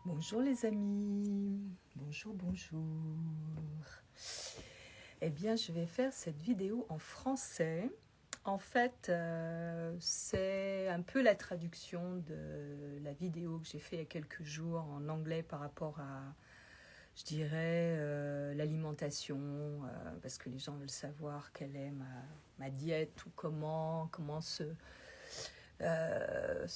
Bonjour les amis, bonjour. Eh bien, je vais faire cette vidéo en français. En fait, c'est un peu la traduction de la vidéo que j'ai fait il y a quelques jours en anglais par rapport à, je dirais, l'alimentation, parce que les gens veulent savoir quelle est ma diète ou comment se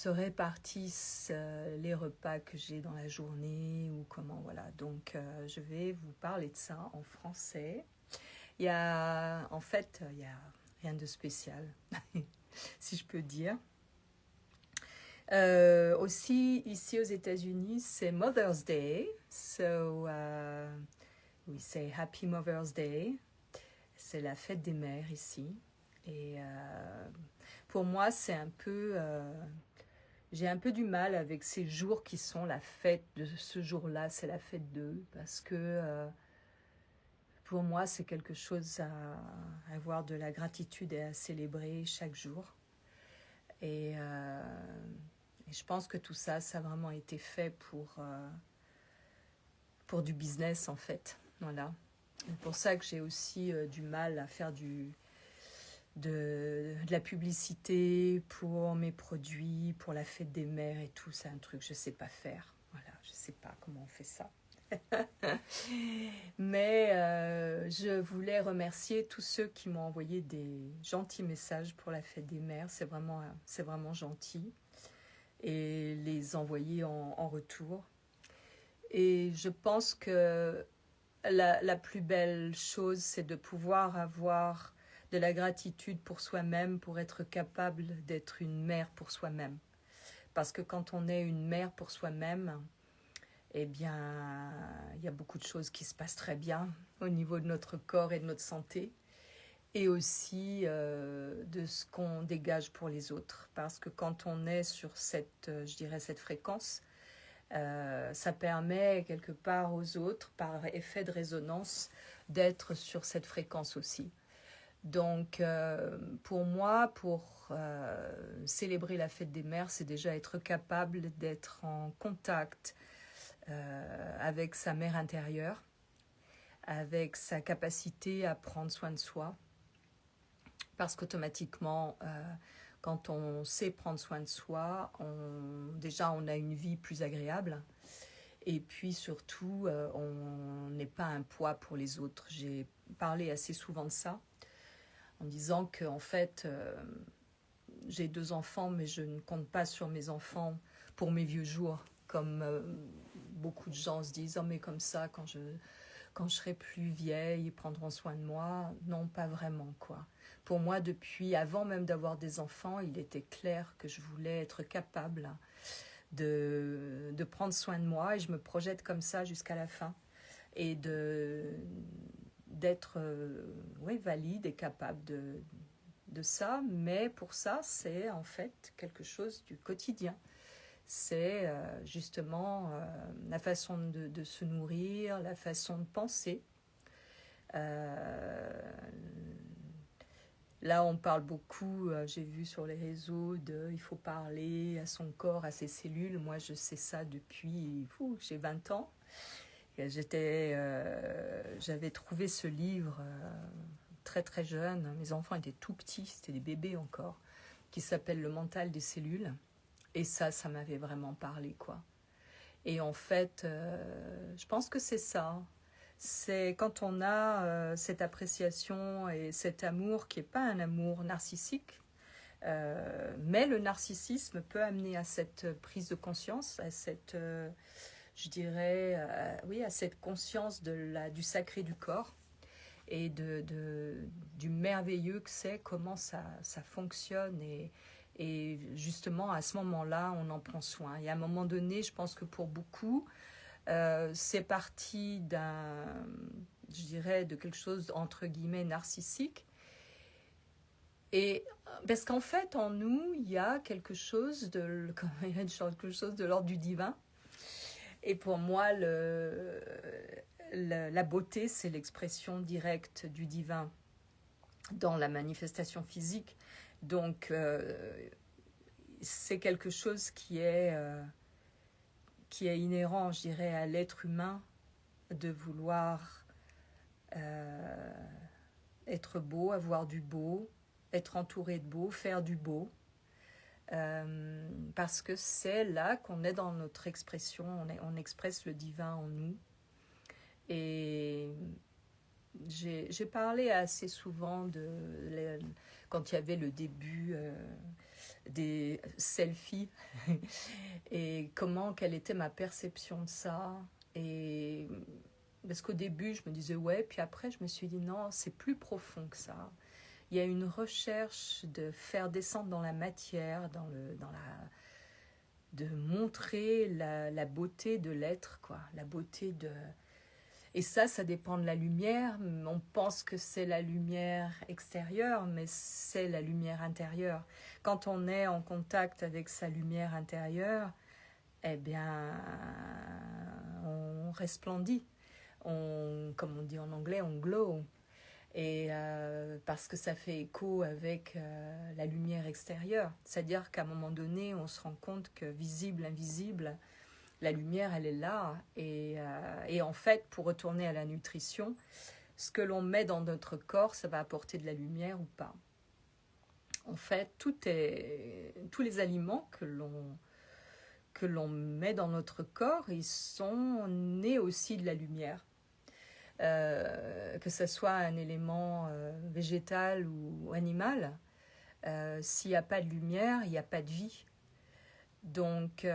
répartissent les repas que j'ai dans la journée ou comment, voilà. Donc, je vais vous parler de ça en français. Il y a rien de spécial, si je peux dire. Aussi, ici aux États-Unis, c'est Mother's Day. So, we say Happy Mother's Day. C'est la fête des mères ici. Et pour moi, c'est un peu... j'ai un peu du mal avec ces jours qui sont la fête de ce jour-là, c'est la fête d'eux, parce que pour moi, c'est quelque chose à avoir de la gratitude et à célébrer chaque jour. Et je pense que tout ça, ça a vraiment été fait pour du business, en fait. Voilà. C'est pour ça que j'ai aussi du mal à faire de la publicité pour mes produits, pour la fête des mères et tout. C'est un truc que je ne sais pas faire. Voilà, je ne sais pas comment on fait ça. Mais je voulais remercier tous ceux qui m'ont envoyé des gentils messages pour la fête des mères. C'est vraiment gentil. Et les envoyer en retour. Et je pense que la plus belle chose, c'est de pouvoir avoir de la gratitude pour soi-même, pour être capable d'être une mère pour soi-même. Parce que quand on est une mère pour soi-même, eh bien, il y a beaucoup de choses qui se passent très bien au niveau de notre corps et de notre santé. Et aussi de ce qu'on dégage pour les autres. Parce que quand on est sur cette, je dirais, cette fréquence, ça permet quelque part aux autres, par effet de résonance, d'être sur cette fréquence aussi. Donc, pour moi, pour célébrer la fête des mères, c'est déjà être capable d'être en contact avec sa mère intérieure, avec sa capacité à prendre soin de soi. Parce qu'automatiquement, quand on sait prendre soin de soi, déjà on a une vie plus agréable. Et puis surtout, on n'est pas un poids pour les autres. J'ai parlé assez souvent de ça, en disant qu'en fait, j'ai 2 enfants, mais je ne compte pas sur mes enfants pour mes vieux jours. Comme beaucoup de gens se disent, oh mais comme ça, quand je serai plus vieille, ils prendront soin de moi. Non, pas vraiment, quoi. Pour moi, depuis avant même d'avoir des enfants, il était clair que je voulais être capable de prendre soin de moi et je me projette comme ça jusqu'à la fin et d'être valide et capable de ça. Mais pour ça, c'est en fait quelque chose du quotidien. C'est justement la façon de se nourrir, la façon de penser. Là, on parle beaucoup, j'ai vu sur les réseaux, il faut parler à son corps, à ses cellules. Moi, je sais ça depuis, j'ai 20 ans. J'avais trouvé ce livre très très jeune. Mes enfants étaient tout petits, c'était des bébés encore, qui s'appelle Le mental des cellules. Et ça m'avait vraiment parlé, quoi. Et en fait, je pense que c'est ça. C'est quand on a cette appréciation et cet amour qui n'est pas un amour narcissique, mais le narcissisme peut amener à cette prise de conscience, à cette, je dirais, à cette conscience du sacré du corps et du merveilleux que c'est, comment ça fonctionne et justement, à ce moment-là, on en prend soin. Et à un moment donné, je pense que pour beaucoup, c'est parti je dirais, de quelque chose, entre guillemets, narcissique. Et parce qu'en fait, en nous, il y a quelque chose de l'ordre du divin. Et pour moi, la beauté, c'est l'expression directe du divin dans la manifestation physique. Donc, c'est quelque chose qui est qui est inhérent, je dirais, à l'être humain, de vouloir être beau, avoir du beau, être entouré de beau, faire du beau. Parce que c'est là qu'on est dans notre expression, on expresse le divin en nous. Et j'ai parlé assez souvent quand il y avait le début des selfies et quelle était ma perception de ça. Et parce qu'au début, je me disais ouais, puis après, je me suis dit non, c'est plus profond que ça. Il y a une recherche de faire descendre dans la matière, de montrer la beauté de l'être, quoi, la beauté de... Et ça dépend de la lumière. On pense que c'est la lumière extérieure, mais c'est la lumière intérieure. Quand on est en contact avec sa lumière intérieure, eh bien, on resplendit. Comme on dit en anglais, on glow. Et parce que ça fait écho avec la lumière extérieure. C'est-à-dire qu'à un moment donné, on se rend compte que visible, invisible, la lumière, elle est là. Et en fait, pour retourner à la nutrition, ce que l'on met dans notre corps, ça va apporter de la lumière ou pas. En fait, tous les aliments que l'on met dans notre corps, ils sont nés aussi de la lumière. Que ce soit un élément végétal ou animal, s'il n'y a pas de lumière, il n'y a pas de vie. Donc,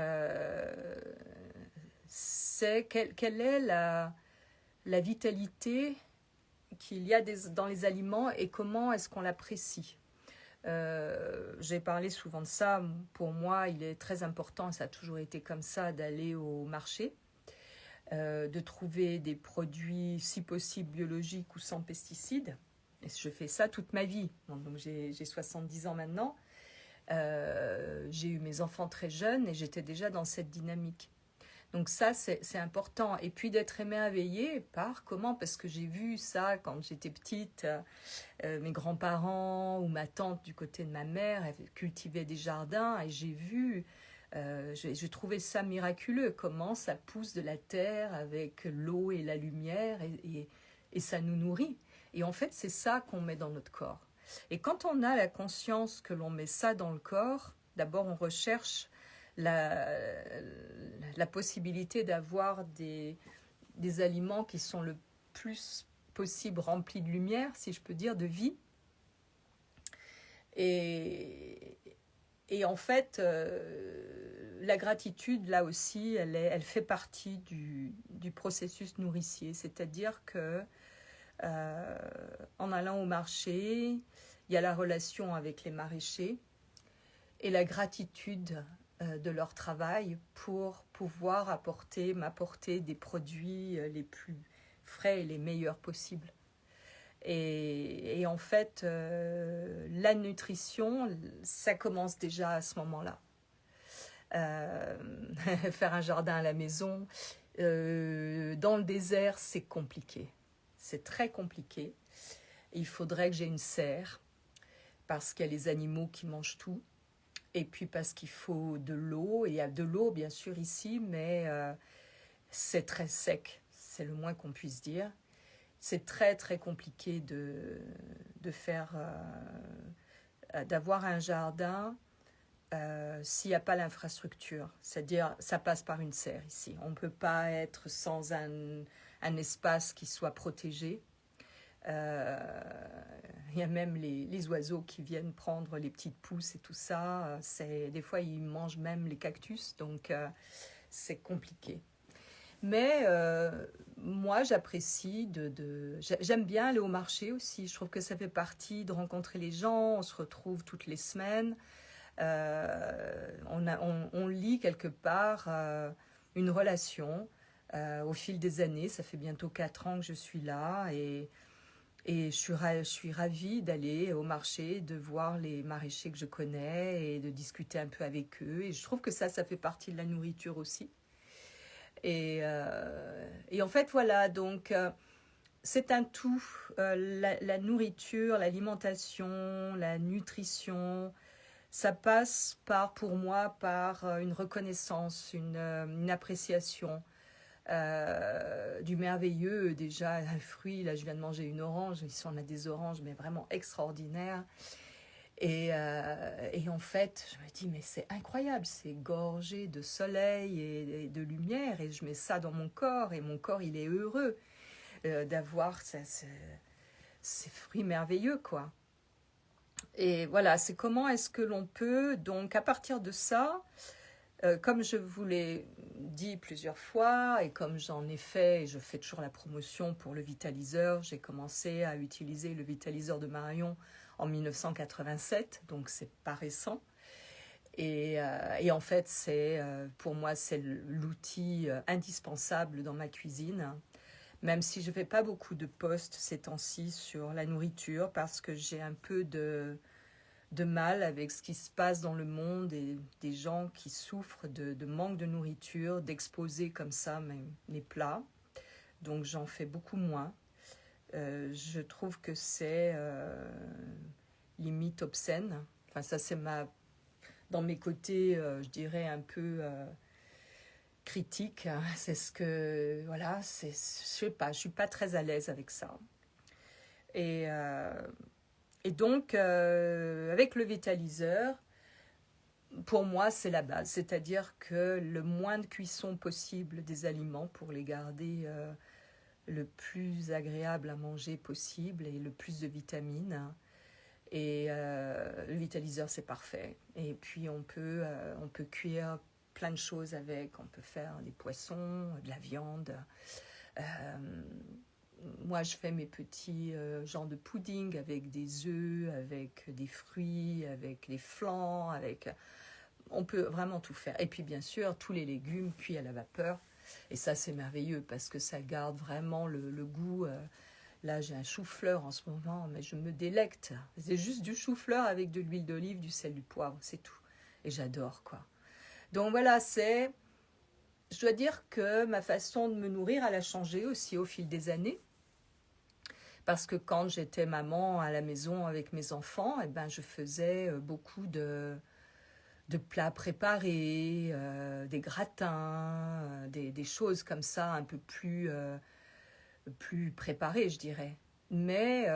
quelle est la vitalité qu'il y a dans les aliments et comment est-ce qu'on l'apprécie. J'ai parlé souvent de ça. Pour moi, il est très important, ça a toujours été comme ça, d'aller au marché, de trouver des produits, si possible, biologiques ou sans pesticides. Et je fais ça toute ma vie. Donc j'ai 70 ans maintenant. J'ai eu mes enfants très jeunes et j'étais déjà dans cette dynamique. Donc ça, c'est important. Et puis d'être émerveillée par comment, parce que j'ai vu ça quand j'étais petite, mes grands-parents ou ma tante du côté de ma mère, elle cultivait des jardins et j'ai trouvé ça miraculeux, comment ça pousse de la terre avec l'eau et la lumière et ça nous nourrit. Et en fait, c'est ça qu'on met dans notre corps. Et quand on a la conscience que l'on met ça dans le corps, d'abord on recherche la possibilité d'avoir des aliments qui sont le plus possible remplis de lumière, si je peux dire, de vie. Et en fait, la gratitude, là aussi, elle fait partie du processus nourricier. C'est-à-dire que en allant au marché, il y a la relation avec les maraîchers et la gratitude de leur travail pour pouvoir m'apporter des produits les plus frais et les meilleurs possibles. Et en fait, la nutrition, ça commence déjà à ce moment-là. Faire un jardin à la maison, dans le désert, c'est compliqué. C'est très compliqué. Il faudrait que j'ai une serre, parce qu'il y a les animaux qui mangent tout. Et puis parce qu'il faut de l'eau, et il y a de l'eau bien sûr ici, mais c'est très sec, c'est le moins qu'on puisse dire. C'est très très compliqué d'avoir un jardin s'il n'y a pas l'infrastructure. C'est-à-dire, ça passe par une serre ici. On ne peut pas être sans un espace qui soit protégé. Il y a même les oiseaux qui viennent prendre les petites pousses et tout ça. Des fois, ils mangent même les cactus, donc c'est compliqué. Mais moi, j'apprécie j'aime bien aller au marché aussi. Je trouve que ça fait partie de rencontrer les gens. On se retrouve toutes les semaines. On lit quelque part une relation au fil des années. Ça fait bientôt 4 ans que je suis là et je suis ravie d'aller au marché, de voir les maraîchers que je connais et de discuter un peu avec eux. Et je trouve que ça fait partie de la nourriture aussi. Et en fait, voilà, donc c'est un tout. La nourriture, l'alimentation, la nutrition, ça passe pour moi, par une reconnaissance, une appréciation du merveilleux. Déjà, un fruit, là je viens de manger une orange, ici on a des oranges, mais vraiment extraordinaires. Et en fait, je me dis, mais c'est incroyable, c'est gorgé de soleil et de lumière, et je mets ça dans mon corps, et mon corps, il est heureux d'avoir ces fruits merveilleux, quoi. Et voilà, c'est comment est-ce que l'on peut, donc à partir de ça, comme je vous l'ai dit plusieurs fois, et comme j'en ai fait, et je fais toujours la promotion pour le vitaliseur, j'ai commencé à utiliser le vitaliseur de Marion en 1987, donc c'est pas récent. Et en fait, pour moi, c'est l'outil indispensable dans ma cuisine, même si je ne fais pas beaucoup de posts ces temps-ci sur la nourriture, parce que j'ai un peu de mal avec ce qui se passe dans le monde et des gens qui souffrent de manque de nourriture, d'exposer comme ça mes plats. Donc j'en fais beaucoup moins. Je trouve que c'est limite obscène. Enfin, ça c'est dans mes côtés, je dirais un peu critiques. C'est ce que, voilà, je sais pas, je suis pas très à l'aise avec ça. Et donc, avec le vitaliseur, pour moi, c'est la base. C'est-à-dire que le moins de cuisson possible des aliments pour les garder le plus agréable à manger possible et le plus de vitamines. Et le vitaliseur, c'est parfait. Et puis, on peut cuire plein de choses avec. On peut faire des poissons, de la viande. Moi, je fais mes petits genres de pudding avec des œufs, avec des fruits, avec des flancs, on peut vraiment tout faire. Et puis, bien sûr, tous les légumes cuits à la vapeur. Et ça, c'est merveilleux parce que ça garde vraiment le goût. Là, j'ai un chou-fleur en ce moment, mais je me délecte. C'est juste du chou-fleur avec de l'huile d'olive, du sel, du poivre, c'est tout. Et j'adore, quoi. Donc voilà, je dois dire que ma façon de me nourrir, elle a changé aussi au fil des années. Parce que quand j'étais maman à la maison avec mes enfants, eh ben, je faisais beaucoup de plats préparés, des gratins, des choses comme ça, un peu plus préparées, je dirais. Mais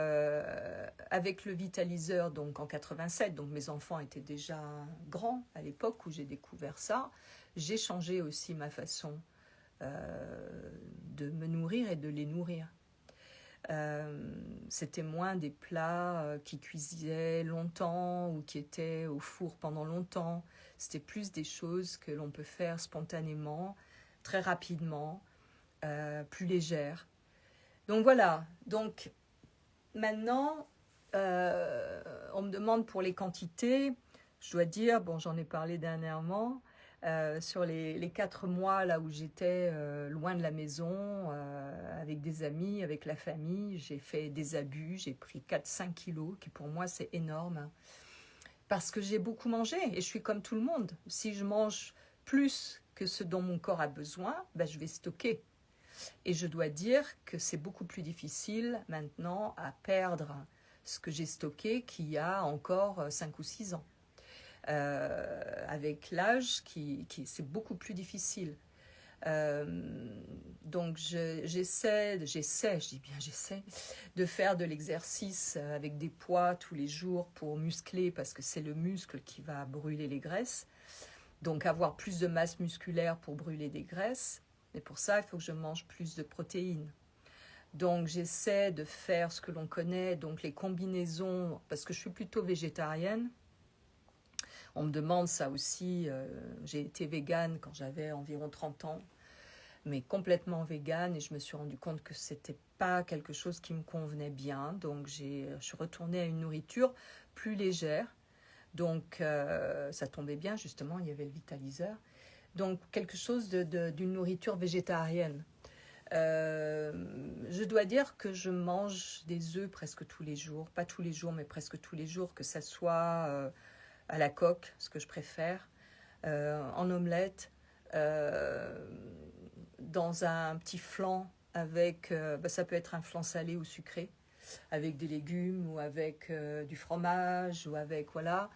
avec le vitaliseur, donc en 87, donc mes enfants étaient déjà grands à l'époque où j'ai découvert ça, j'ai changé aussi ma façon de me nourrir et de les nourrir. C'était moins des plats qui cuisaient longtemps ou qui étaient au four pendant longtemps. C'était plus des choses que l'on peut faire spontanément, très rapidement, plus légères. Donc voilà, donc maintenant, on me demande pour les quantités. Je dois dire, bon, j'en ai parlé dernièrement, sur les 4 mois là où j'étais loin de la maison, avec des amis, avec la famille, j'ai fait des abus, j'ai pris 4-5 kilos, qui pour moi c'est énorme, parce que j'ai beaucoup mangé et je suis comme tout le monde. Si je mange plus que ce dont mon corps a besoin, ben je vais stocker. Et je dois dire que c'est beaucoup plus difficile maintenant à perdre ce que j'ai stocké qu'il y a encore 5 ou 6 ans. Avec l'âge, c'est beaucoup plus difficile. Donc j'essaie, je dis bien j'essaie, de faire de l'exercice avec des poids tous les jours pour muscler, parce que c'est le muscle qui va brûler les graisses. Donc avoir plus de masse musculaire pour brûler des graisses. Et pour ça, il faut que je mange plus de protéines. Donc j'essaie de faire ce que l'on connaît, donc les combinaisons, parce que je suis plutôt végétarienne. On me demande ça aussi, j'ai été végane quand j'avais environ 30 ans, mais complètement végane, et je me suis rendu compte que c'était pas quelque chose qui me convenait bien. Donc je suis retournée à une nourriture plus légère. Donc ça tombait bien, justement, il y avait le vitaliseur. Donc quelque chose d'une nourriture végétarienne. Je dois dire que je mange des œufs presque tous les jours, pas tous les jours, mais presque tous les jours, que ça soit à la coque, ce que je préfère, en omelette, dans un petit flan avec, ça peut être un flan salé ou sucré, avec des légumes ou avec du fromage ou avec, voilà.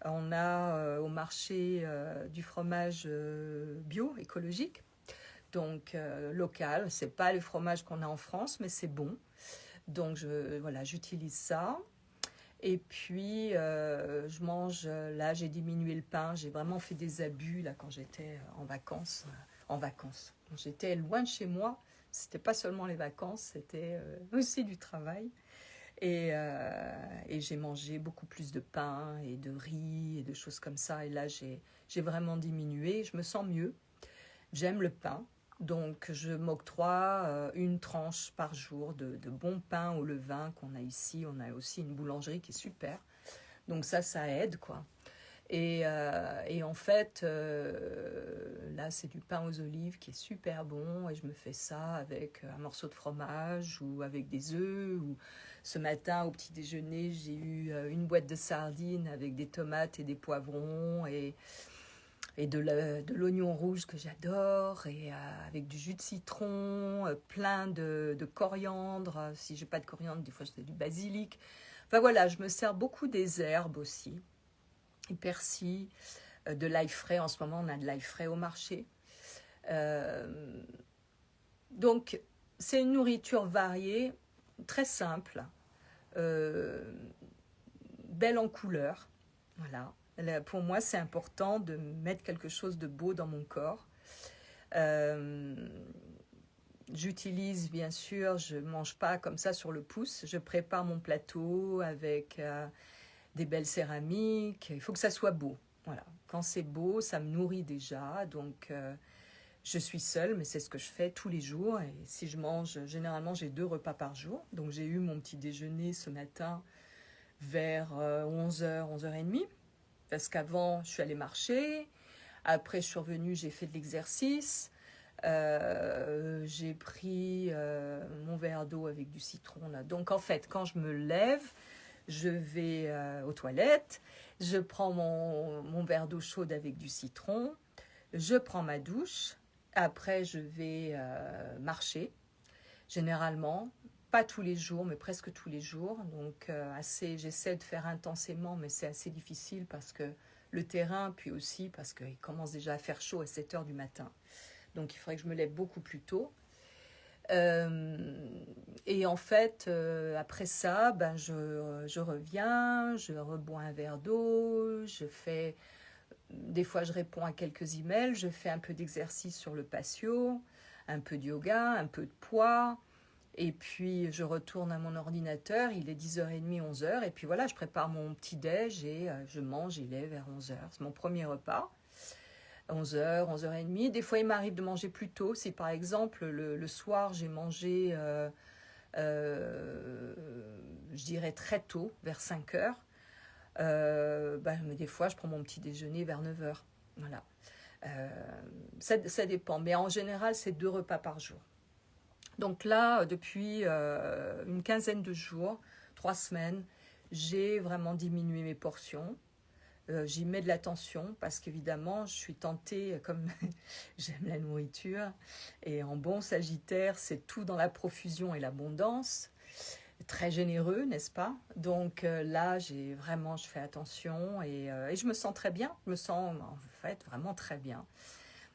On a au marché du fromage bio, écologique, donc local. C'est pas le fromage qu'on a en France, mais c'est bon. Donc voilà, j'utilise ça. Et puis je mange, là j'ai diminué le pain, j'ai vraiment fait des abus là quand j'étais en vacances. Quand j'étais loin de chez moi, c'était pas seulement les vacances, c'était aussi du travail. Et j'ai mangé beaucoup plus de pain et de riz et de choses comme ça. Et là, j'ai vraiment diminué. Je me sens mieux. J'aime le pain. Donc, je m'octroie une tranche par jour de bon pain au levain qu'on a ici. On a aussi une boulangerie qui est super. Donc ça aide, quoi. Et en fait, là, c'est du pain aux olives qui est super bon. Et je me fais ça avec un morceau de fromage ou avec des œufs. Ou ce matin, au petit déjeuner, j'ai eu une boîte de sardines avec des tomates et des poivrons et de l'oignon rouge que j'adore. Et avec du jus de citron, plein de coriandre. Si j'ai pas de coriandre, des fois, j'ai du basilic. Enfin voilà, je me sers beaucoup des herbes aussi. Et persil, de l'ail frais. En ce moment, on a de l'ail frais au marché. Donc, c'est une nourriture variée, très simple, euh, belle en couleur. Voilà. Pour moi, c'est important de mettre quelque chose de beau dans mon corps. Euh, J'utilise, bien sûr, je ne mange pas comme ça sur le pouce. Je prépare mon plateau avec des belles céramiques. Il faut que ça soit beau. Voilà. Quand c'est beau, ça me nourrit déjà. Donc, je suis seule, mais c'est ce que je fais tous les jours. Et si je mange, généralement, j'ai 2 repas par jour. Donc, j'ai eu mon petit déjeuner ce matin vers 11h, 11h30. Parce qu'avant, je suis allée marcher. Après, je suis revenue, j'ai fait de l'exercice. J'ai pris mon verre d'eau avec du citron. Là. Donc, en fait, quand je me lève, je vais aux toilettes, je prends mon verre d'eau chaude avec du citron, je prends ma douche, après je vais marcher, généralement, pas tous les jours, mais presque tous les jours. Donc j'essaie de faire intensément, mais c'est assez difficile parce que le terrain, puis aussi parce qu'il commence déjà à faire chaud à 7 heures du matin. Donc il faudrait que je me lève beaucoup plus tôt. Et en fait, après ça, ben je reviens, je rebois un verre d'eau, des fois je réponds à quelques emails, je fais un peu d'exercice sur le patio, un peu de yoga, un peu de poids, et puis je retourne à mon ordinateur, il est 10h30, 11h, et puis voilà, je prépare mon petit déj et je mange, il est vers 11h, c'est mon premier repas. 11h, 11h30. Des fois, il m'arrive de manger plus tôt. Si par exemple, le soir, j'ai mangé, je dirais très tôt, vers 5h, mais des fois, je prends mon petit déjeuner vers 9h. Voilà. Ça dépend. Mais en général, c'est 2 repas par jour. Donc là, depuis une quinzaine de jours, 3 semaines, j'ai vraiment diminué mes portions. J'y mets de l'attention parce qu'évidemment, je suis tentée, comme j'aime la nourriture, et en bon sagittaire, c'est tout dans la profusion et l'abondance, très généreux, n'est-ce pas? Donc là, je fais attention et je me sens très bien, je me sens en fait vraiment très bien.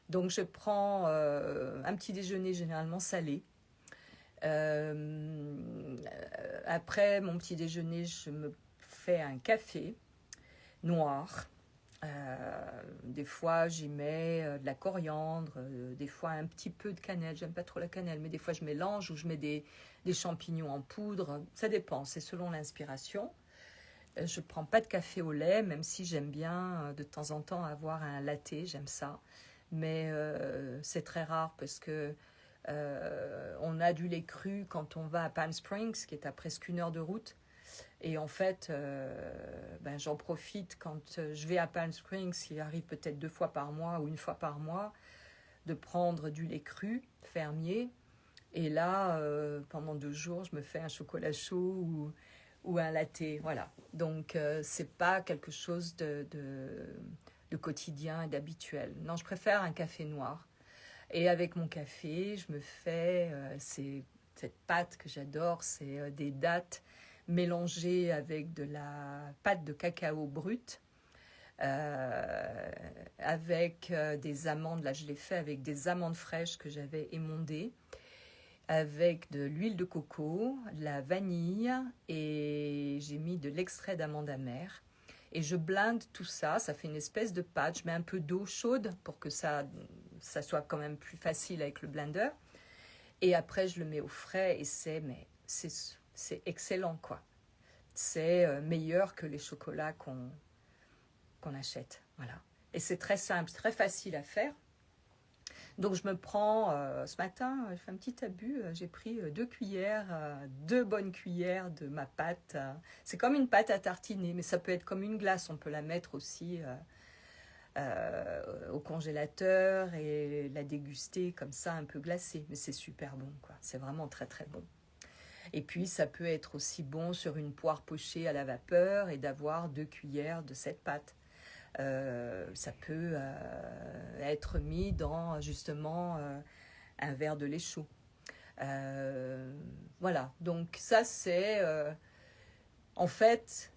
Donc je prends un petit déjeuner généralement salé. Après mon petit déjeuner, je me fais un café noir. Des fois, j'y mets de la coriandre, des fois un petit peu de cannelle. J'aime pas trop la cannelle, mais des fois je mélange ou je mets des champignons en poudre. Ça dépend, c'est selon l'inspiration. Je prends pas de café au lait, même si j'aime bien de temps en temps avoir un latte, j'aime ça. Mais c'est très rare parce que on a du lait cru quand on va à Palm Springs, qui est à presque 1 heure de route. Et en fait, j'en profite quand je vais à Palm Springs, qui arrive peut-être 2 fois par mois ou 1 fois par mois, de prendre du lait cru, fermier. Et là, pendant 2 jours, je me fais un chocolat chaud ou un latte. Voilà. Donc, c'est pas quelque chose de quotidien et d'habituel. Non, je préfère un café noir. Et avec mon café, je me fais cette pâte que j'adore, c'est des dattes mélangées avec de la pâte de cacao brute. avec des amandes. Là, je l'ai fait avec des amandes fraîches que j'avais émondées, avec de l'huile de coco, de la vanille, et j'ai mis de l'extrait d'amande amère. Et je blinde tout ça, ça fait une espèce de pâte. Je mets un peu d'eau chaude pour que ça soit quand même plus facile avec le blender. Et après, je le mets au frais et c'est excellent, quoi. C'est meilleur que les chocolats qu'on achète. Voilà. Et c'est très simple, très facile à faire. Donc je me prends, ce matin, j'ai fait un petit abus, j'ai pris 2 bonnes cuillères de ma pâte. C'est comme une pâte à tartiner, mais ça peut être comme une glace, on peut la mettre aussi au congélateur et la déguster comme ça, un peu glacée. Mais c'est super bon, quoi. C'est vraiment très très bon. Et puis ça peut être aussi bon sur une poire pochée à la vapeur et d'avoir 2 cuillères de cette pâte. Ça peut être mis dans justement un verre de lait chaud. Voilà, donc ça c'est en fait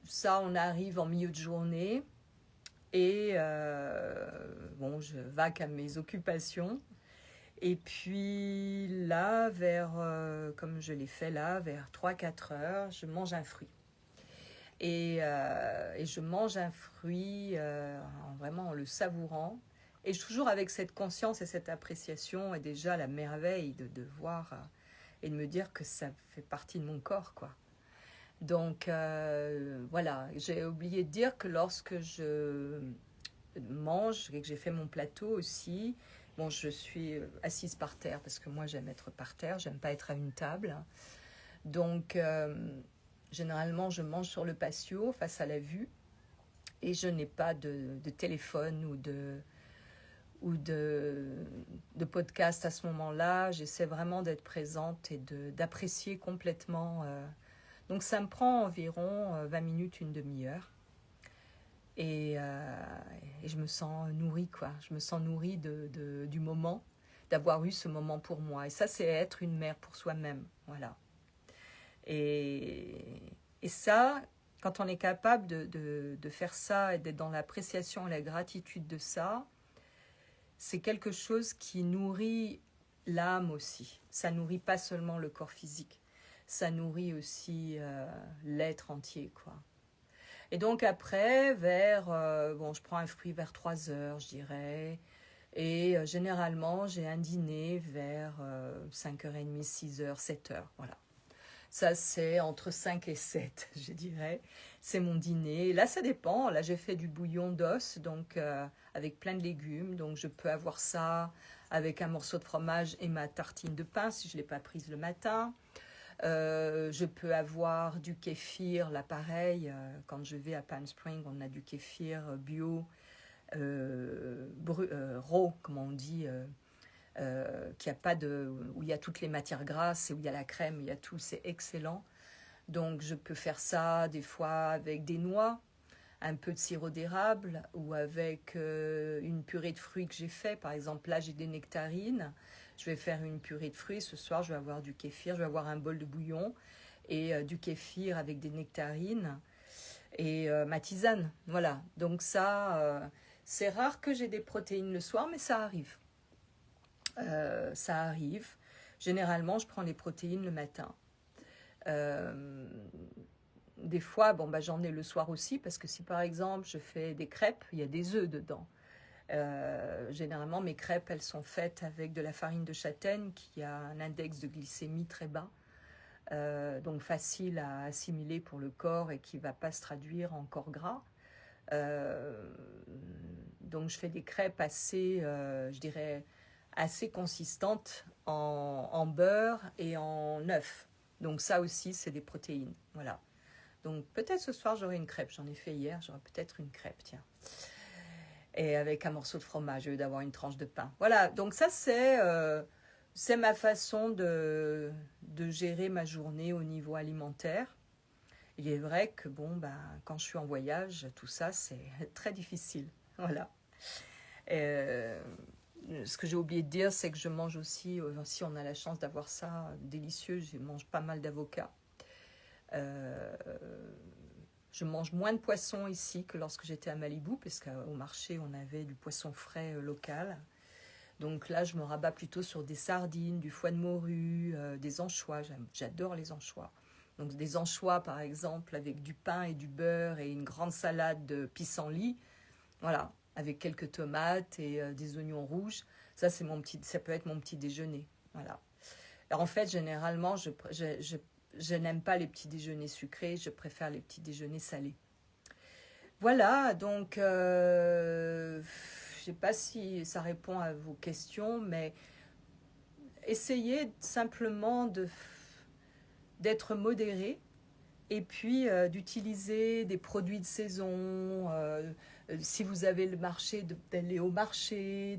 ça on arrive en milieu de journée et bon je vaque à mes occupations et puis là vers comme je l'ai fait là vers 3-4 heures je mange un fruit. Et je mange un fruit vraiment en le savourant. Et toujours avec cette conscience et cette appréciation et déjà la merveille de voir et de me dire que ça fait partie de mon corps, quoi. Donc voilà, j'ai oublié de dire que lorsque je mange et que j'ai fait mon plateau aussi, bon, je suis assise par terre parce que moi j'aime être par terre, j'aime pas être à une table. Donc généralement, je mange sur le patio, face à la vue, et je n'ai pas de téléphone ou de podcast à ce moment-là. J'essaie vraiment d'être présente et d'apprécier complètement. Donc, ça me prend environ 20 minutes, une demi-heure. Et je me sens nourrie, quoi. Je me sens nourrie du moment, d'avoir eu ce moment pour moi. Et ça, c'est être une mère pour soi-même. Voilà. Et ça, quand on est capable de faire ça et d'être dans l'appréciation et la gratitude de ça, c'est quelque chose qui nourrit l'âme aussi. Ça nourrit pas seulement le corps physique, ça nourrit aussi l'être entier, quoi. Et donc après, bon, je prends un fruit vers 3 heures, je dirais. Et généralement, j'ai un dîner vers 5h30, 6h, 7h, voilà. Ça, c'est entre 5 et 7, je dirais. C'est mon dîner. Là, ça dépend. Là, j'ai fait du bouillon d'os, donc avec plein de légumes. Donc, je peux avoir ça avec un morceau de fromage et ma tartine de pain si je ne l'ai pas prise le matin. Je peux avoir du kéfir, là pareil. Quand je vais à Palm Springs, on a du kéfir bio, raw, comme on dit, qui a pas où il y a toutes les matières grasses et où il y a la crème, il y a tout, c'est excellent. Donc je peux faire ça des fois avec des noix, un peu de sirop d'érable ou avec une purée de fruits que j'ai fait. Par exemple, là j'ai des nectarines, je vais faire une purée de fruits. Ce soir, je vais avoir du kéfir, je vais avoir un bol de bouillon et du kéfir avec des nectarines et ma tisane. Voilà, donc ça, c'est rare que j'ai des protéines le soir, mais ça arrive. Ça arrive. Généralement, je prends les protéines le matin. Des fois, bon, bah, j'en ai le soir aussi, parce que si par exemple je fais des crêpes, il y a des œufs dedans. Généralement, mes crêpes, elles sont faites avec de la farine de châtaigne qui a un index de glycémie très bas. Donc facile à assimiler pour le corps et qui ne va pas se traduire en corps gras. Donc je fais des crêpes assez, je dirais, assez consistantes en beurre et en œufs. Donc ça aussi, c'est des protéines. Voilà. Donc peut-être ce soir, j'aurai une crêpe. J'en ai fait hier, j'aurai peut-être une crêpe, tiens. Et avec un morceau de fromage, au lieu d'avoir une tranche de pain. Voilà, donc ça, c'est ma façon de gérer ma journée au niveau alimentaire. Il est vrai que bon, ben, quand je suis en voyage, tout ça, c'est très difficile. Voilà. Ce que j'ai oublié de dire, c'est que je mange aussi, si on a la chance d'avoir ça délicieux, je mange pas mal d'avocats. Je mange moins de poisson ici que lorsque j'étais à Malibu, parce qu'au marché, on avait du poisson frais local. Donc là, je me rabats plutôt sur des sardines, du foie de morue, des anchois. J'adore les anchois. Donc des anchois, par exemple, avec du pain et du beurre et une grande salade de pissenlit. Voilà, avec quelques tomates et des oignons rouges. Ça peut être mon petit déjeuner. Voilà. Alors en fait, généralement, je n'aime pas les petits déjeuners sucrés. Je préfère les petits déjeuners salés. Voilà, donc je ne sais pas si ça répond à vos questions, mais essayez simplement d'être modéré et puis d'utiliser des produits de saison. Si vous avez le marché, d'aller au marché,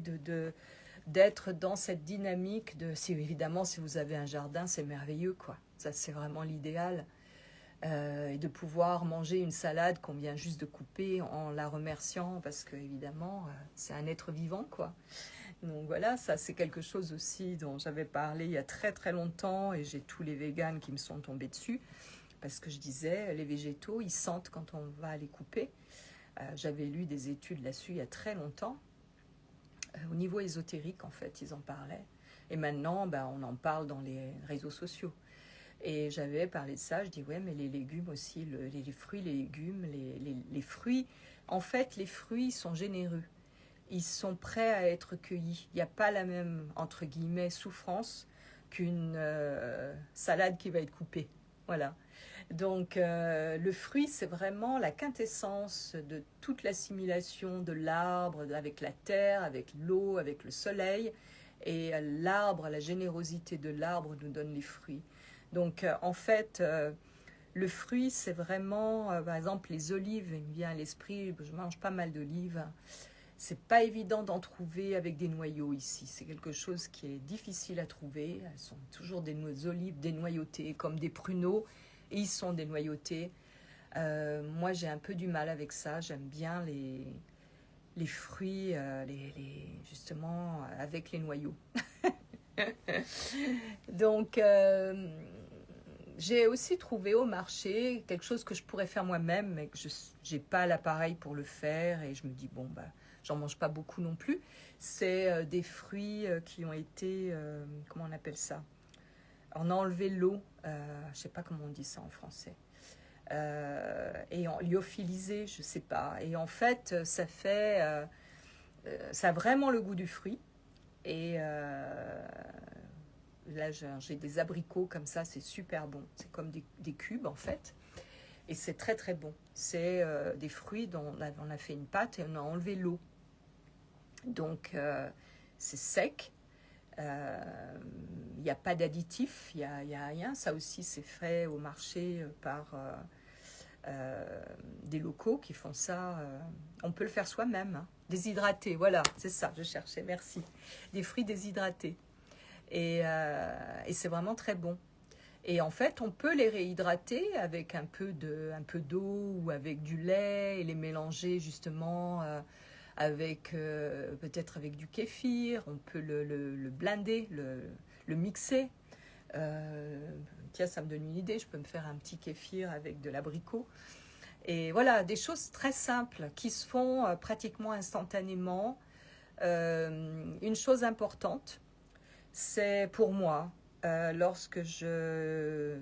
d'être dans cette dynamique. Évidemment, si vous avez un jardin, c'est merveilleux, quoi. Ça, c'est vraiment l'idéal. Et de pouvoir manger une salade qu'on vient juste de couper en la remerciant parce que évidemment c'est un être vivant, quoi. Donc voilà, ça c'est quelque chose aussi dont j'avais parlé il y a très très longtemps et j'ai tous les véganes qui me sont tombés dessus parce que je disais les végétaux ils sentent quand on va les couper. J'avais lu des études là-dessus il y a très longtemps. Au niveau ésotérique en fait ils en parlaient et maintenant on en parle dans les réseaux sociaux. Et j'avais parlé de ça, je dis ouais mais les légumes aussi, les fruits, les légumes, les fruits, en fait les fruits sont généreux, ils sont prêts à être cueillis. Il n'y a pas la même, entre guillemets, souffrance qu'une salade qui va être coupée. Voilà. Donc le fruit c'est vraiment la quintessence de toute l'assimilation de l'arbre avec la terre, avec l'eau, avec le soleil. Et l'arbre, la générosité de l'arbre nous donne les fruits. Donc en fait, le fruit, c'est vraiment, par exemple, les olives, il me vient à l'esprit, je mange pas mal d'olives. C'est pas évident d'en trouver avec des noyaux ici. C'est quelque chose qui est difficile à trouver. Elles sont toujours des olives dénoyautées, comme des pruneaux, et ils sont dénoyautés. Moi, j'ai un peu du mal avec ça. J'aime bien les fruits, justement, avec les noyaux. Donc, j'ai aussi trouvé au marché quelque chose que je pourrais faire moi-même, mais que je n'ai pas l'appareil pour le faire. Et je me dis, bon, j'en mange pas beaucoup non plus. C'est des fruits qui ont été, comment on appelle ça? On a enlevé l'eau, je ne sais pas comment on dit ça en français. Et lyophilisé, je ne sais pas. Et en fait, ça a vraiment le goût du fruit. Et là, j'ai des abricots comme ça, c'est super bon. C'est comme des cubes en fait. Et c'est très très bon. C'est des fruits dont on a fait une pâte et on a enlevé l'eau. Donc c'est sec. Il n'y a pas d'additif, il y a rien. Ça aussi, c'est fait au marché par des locaux qui font ça. On peut le faire soi-même. Hein. Déshydraté, voilà, c'est ça, je cherchais, merci. Des fruits déshydratés. Et c'est vraiment très bon. Et en fait, on peut les réhydrater avec un peu d'eau ou avec du lait et les mélanger justement avec peut-être avec du kéfir. On peut le blender, le mixer. Tiens, ça me donne une idée. Je peux me faire un petit kéfir avec de l'abricot. Et voilà, des choses très simples qui se font pratiquement instantanément. Une chose importante, c'est pour moi, lorsque je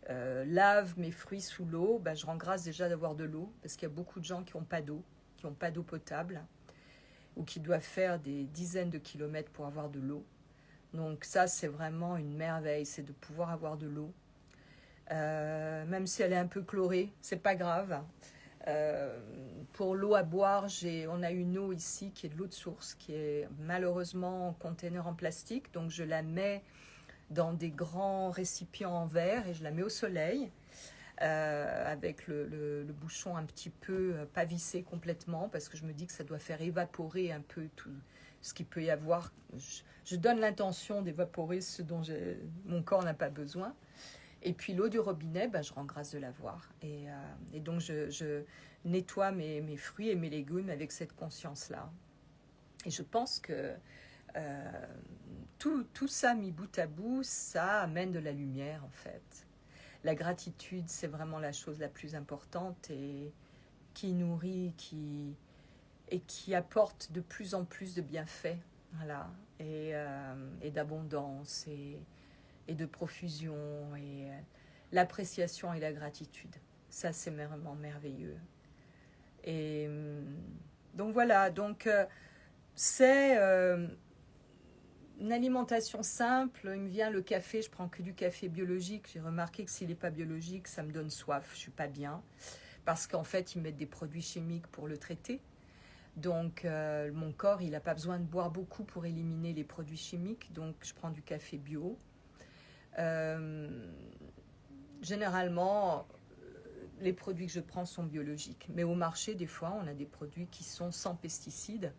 lave mes fruits sous l'eau, je rends grâce déjà d'avoir de l'eau, parce qu'il y a beaucoup de gens qui n'ont pas d'eau, qui n'ont pas d'eau potable, ou qui doivent faire des dizaines de kilomètres pour avoir de l'eau. Donc ça, c'est vraiment une merveille, c'est de pouvoir avoir de l'eau. Même si elle est un peu chlorée, c'est pas grave. Pour l'eau à boire, on a une eau ici qui est de l'eau de source, qui est malheureusement en conteneur en plastique. Donc je la mets dans des grands récipients en verre et je la mets au soleil avec le bouchon un petit peu pas vissé complètement parce que je me dis que ça doit faire évaporer un peu tout ce qu'il peut y avoir. Je donne l'intention d'évaporer ce dont mon corps n'a pas besoin. Et puis l'eau du robinet, je rends grâce de l'avoir. Et donc je nettoie mes fruits et mes légumes avec cette conscience-là. Et je pense que tout ça mis bout à bout, ça amène de la lumière en fait. la gratitude, c'est vraiment la chose la plus importante et qui nourrit, et qui apporte de plus en plus de bienfaits, voilà, et d'abondance et de profusion et l'appréciation et la gratitude. Ça, c'est vraiment merveilleux. Et donc voilà, donc c'est une alimentation simple. Il me vient le café, je prends que du café biologique. J'ai remarqué que s'il n'est pas biologique, ça me donne soif, je suis pas bien. Parce qu'en fait, ils mettent des produits chimiques pour le traiter. Donc, mon corps, il n'a pas besoin de boire beaucoup pour éliminer les produits chimiques. Donc, je prends du café bio. Généralement, les produits que je prends sont biologiques. Mais au marché, des fois, on a des produits qui sont sans pesticides,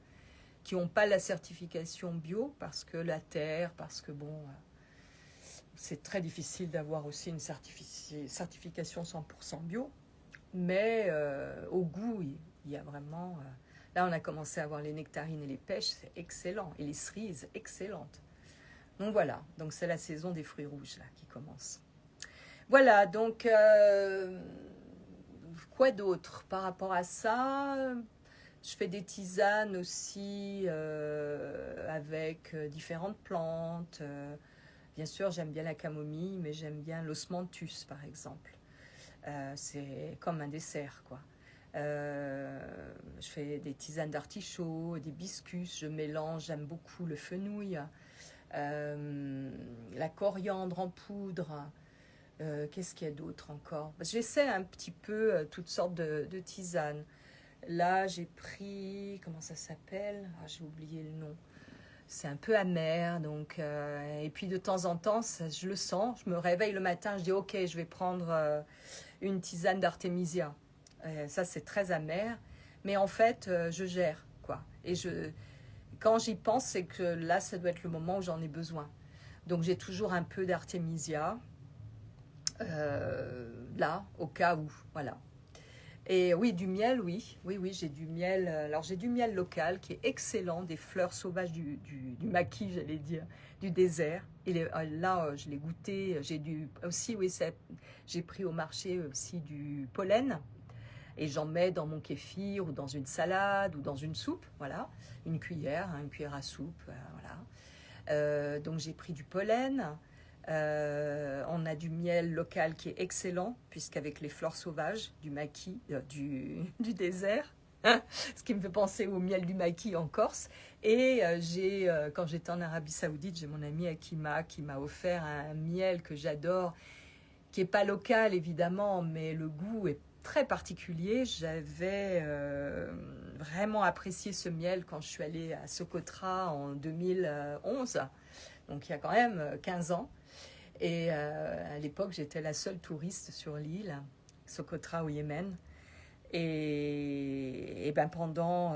qui n'ont pas la certification bio, parce que la terre, parce que bon, c'est très difficile d'avoir aussi une certification 100% bio. Mais au goût, il y a vraiment... là, on a commencé à avoir les nectarines et les pêches, c'est excellent. Et les cerises, excellentes. Donc voilà, donc c'est la saison des fruits rouges là qui commence. Voilà, donc quoi d'autre par rapport à ça? Je fais des tisanes aussi avec différentes plantes. Bien sûr, j'aime bien la camomille, mais j'aime bien l'osmanthus par exemple. C'est comme un dessert, quoi. Je fais des tisanes d'artichaut, des biscuits, je mélange, j'aime beaucoup le fenouil, la coriandre en poudre. Qu'est-ce qu'il y a d'autre encore? J'essaie un petit peu toutes sortes de tisanes. Là, j'ai pris, comment ça s'appelle? J'ai oublié le nom. C'est un peu amer, donc et puis de temps en temps, je le sens. Je me réveille le matin, je dis ok, je vais prendre une tisane d'artémisia. Ça, c'est très amer, mais en fait, je gère, quoi. Et quand j'y pense, c'est que là, ça doit être le moment où j'en ai besoin. Donc, j'ai toujours un peu d'artémisia, là, au cas où, voilà. Et oui, du miel, oui, j'ai du miel. Alors, j'ai du miel local qui est excellent, des fleurs sauvages du maquis, j'allais dire, du désert. Là, je l'ai goûté. Aussi, oui, j'ai pris au marché aussi du pollen. Et j'en mets dans mon kéfir ou dans une salade ou dans une soupe, voilà. Une cuillère, hein, une cuillère à soupe, voilà. Donc, j'ai pris du pollen. On a du miel local qui est excellent, puisqu'avec les fleurs sauvages du maquis, du désert, ce qui me fait penser au miel du maquis en Corse. Et quand j'étais en Arabie Saoudite, j'ai mon ami Akima qui m'a offert un miel que j'adore, qui n'est pas local évidemment, mais le goût est très particulier. J'avais vraiment apprécié ce miel quand je suis allée à Socotra en 2011, donc il y a quand même 15 ans. Et à l'époque, j'étais la seule touriste sur l'île, Socotra au Yémen. Et ben pendant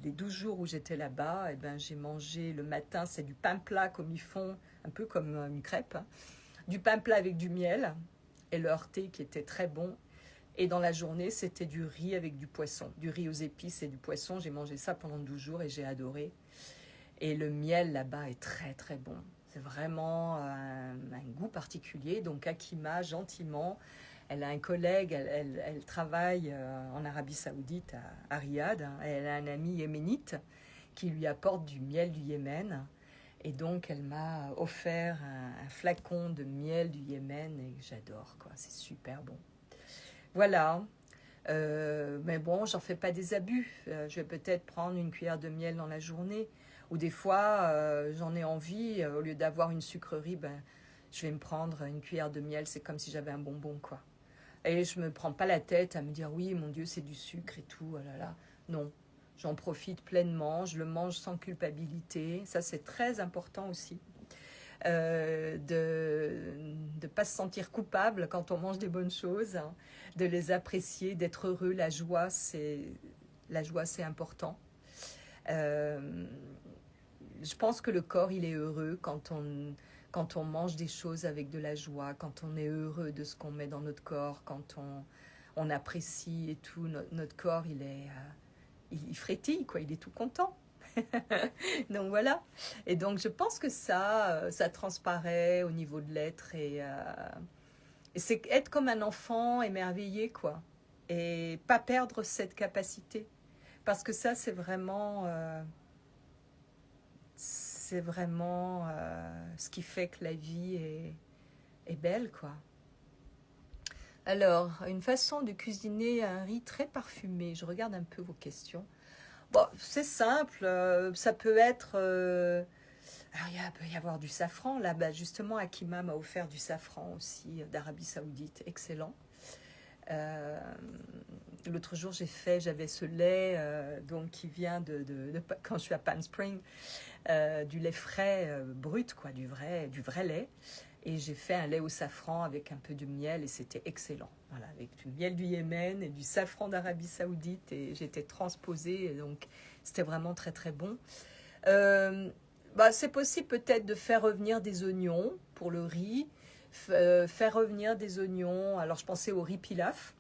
les 12 jours où j'étais là-bas, et ben j'ai mangé le matin, c'est du pain plat comme ils font, un peu comme une crêpe, hein, du pain plat avec du miel et leur thé qui était très bon. Et dans la journée, c'était du riz avec du poisson, du riz aux épices et du poisson. J'ai mangé ça pendant 12 jours et j'ai adoré. Et le miel là-bas est très très bon. C'est vraiment un goût particulier. Donc Akima, gentiment, elle a un collègue, elle travaille en Arabie Saoudite, à Riyad. Hein, elle a un ami yéménite qui lui apporte du miel du Yémen. Et donc elle m'a offert un flacon de miel du Yémen et j'adore, quoi. C'est super bon. Voilà. Mais bon, j'en fais pas des abus. Je vais peut-être prendre une cuillère de miel dans la journée. Ou des fois, j'en ai envie, au lieu d'avoir une sucrerie, ben, je vais me prendre une cuillère de miel, c'est comme si j'avais un bonbon, quoi. Et je me prends pas la tête à me dire, oui, mon Dieu, c'est du sucre et tout, oh là là. Non, j'en profite pleinement, je le mange sans culpabilité, ça c'est très important aussi. De ne pas se sentir coupable quand on mange des bonnes choses, hein, de les apprécier, d'être heureux, la joie, c'est important. Je pense que le corps, il est heureux quand on mange des choses avec de la joie, quand on est heureux de ce qu'on met dans notre corps, quand on apprécie et tout. Notre corps, il frétille, quoi, il est tout content. Donc voilà. Et donc je pense que ça transparaît au niveau de l'être Et c'est être comme un enfant émerveillé, quoi. Et pas perdre cette capacité. Parce que ça, c'est vraiment ce qui fait que la vie est belle, quoi. Alors, une façon de cuisiner un riz très parfumé. Je regarde un peu vos questions. Bon, c'est simple. Ça peut être... alors, il peut y avoir du safran. Là, bah, justement, Akima m'a offert du safran aussi d'Arabie Saoudite. Excellent. Euh, L'autre jour, j'avais ce lait donc, qui vient quand je suis à Palm Springs, du lait frais brut, quoi, du vrai lait. Et j'ai fait un lait au safran avec un peu de miel et c'était excellent. Voilà, avec du miel du Yémen et du safran d'Arabie Saoudite et j'étais transposée. Et donc, c'était vraiment très très bon. Euh, Bah, c'est possible peut-être de faire revenir des oignons pour le riz. Faire revenir des oignons. Alors, je pensais au riz pilaf.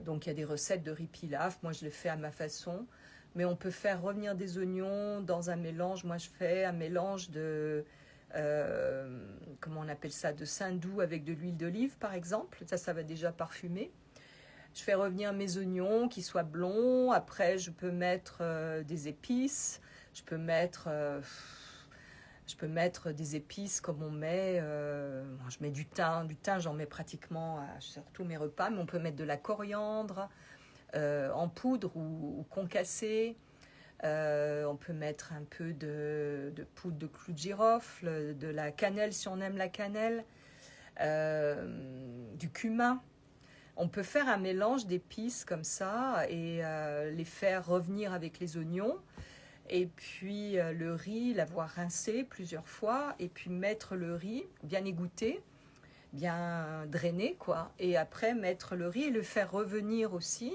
Donc il y a des recettes de riz pilaf, moi je le fais à ma façon, mais on peut faire revenir des oignons dans un mélange. Moi je fais un mélange de, comment on appelle ça, de saindoux avec de l'huile d'olive par exemple, ça va déjà parfumer. Je fais revenir mes oignons qui soient blonds, après je peux mettre des épices, je peux mettre... je peux mettre des épices comme on met, je mets du thym j'en mets pratiquement sur tous mes repas, mais on peut mettre de la coriandre en poudre ou concassée. On peut mettre un peu de poudre de clou de girofle, de la cannelle si on aime la cannelle, du cumin. On peut faire un mélange d'épices comme ça et les faire revenir avec les oignons. Et puis le riz, l'avoir rincé plusieurs fois, et puis mettre le riz bien égoutté, bien drainé, quoi. Et après mettre le riz et le faire revenir aussi.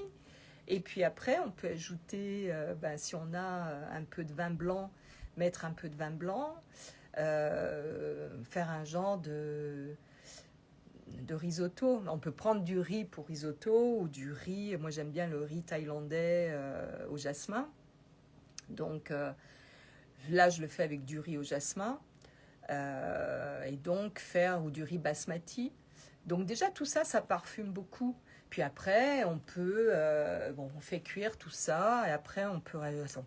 Et puis après, on peut ajouter, si on a un peu de vin blanc, mettre un peu de vin blanc, faire un genre de risotto. On peut prendre du riz pour risotto ou du riz, moi j'aime bien le riz thaïlandais au jasmin. Donc là, je le fais avec du riz au jasmin et donc faire ou du riz basmati. Donc déjà, tout ça, ça parfume beaucoup. Puis après, on fait cuire tout ça et après, on peut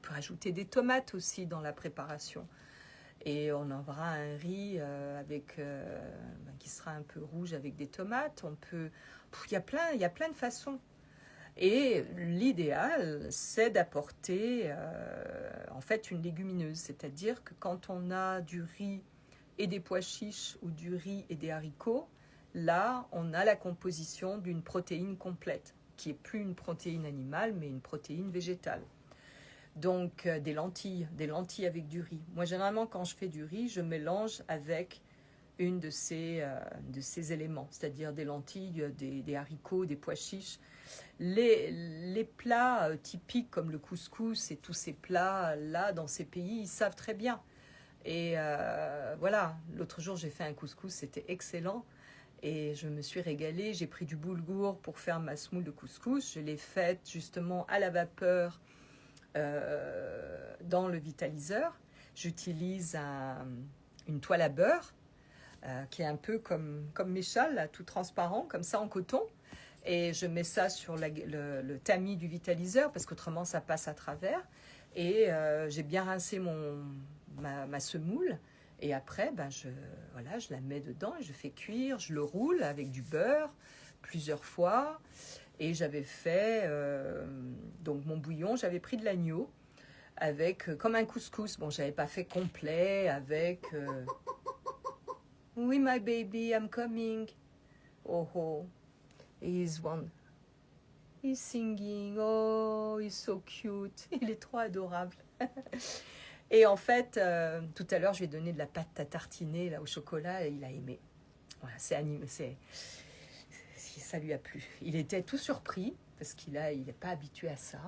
rajouter des tomates aussi dans la préparation. Et on aura un riz qui sera un peu rouge avec des tomates. Il y a plein de façons. Et l'idéal, c'est d'apporter en fait une légumineuse, c'est-à-dire que quand on a du riz et des pois chiches ou du riz et des haricots, là, on a la composition d'une protéine complète, qui est plus une protéine animale, mais une protéine végétale. Donc des lentilles avec du riz. Moi, généralement, quand je fais du riz, je mélange avec une de ces éléments, c'est-à-dire des lentilles, des haricots, des pois chiches. Les plats typiques comme le couscous et tous ces plats-là dans ces pays, ils savent très bien. Et voilà, l'autre jour j'ai fait un couscous, c'était excellent. Et je me suis régalée, j'ai pris du boulgour pour faire ma semoule de couscous. Je l'ai faite justement à la vapeur dans le vitaliseur. J'utilise une toile à beurre qui est un peu comme mes châles, là, tout transparent, comme ça en coton. Et je mets ça sur le tamis du vitaliseur parce qu'autrement ça passe à travers. Et j'ai bien rincé ma semoule. Et après, je la mets dedans et je fais cuire. Je le roule avec du beurre plusieurs fois. Et j'avais fait donc mon bouillon, j'avais pris de l'agneau avec comme un couscous. Bon, j'avais pas fait complet avec. Oui, my baby, I'm coming. Oh oh. He's singing. Oh, he's so cute. Il est trop adorable. Et en fait, tout à l'heure, je lui ai donné de la pâte à tartiner là, au chocolat et il a aimé. Voilà, ça lui a plu. Il était tout surpris parce qu'il n'est pas habitué à ça.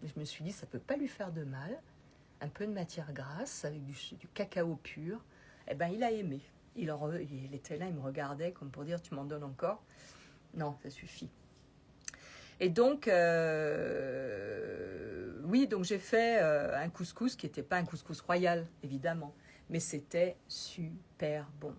Et je me suis dit, ça peut pas lui faire de mal. Un peu de matière grasse avec du cacao pur. Eh ben, il a aimé. Il était là, il me regardait comme pour dire, tu m'en donnes encore? Non, ça suffit. Et donc, oui, donc j'ai fait un couscous qui n'était pas un couscous royal, évidemment, mais c'était super bon.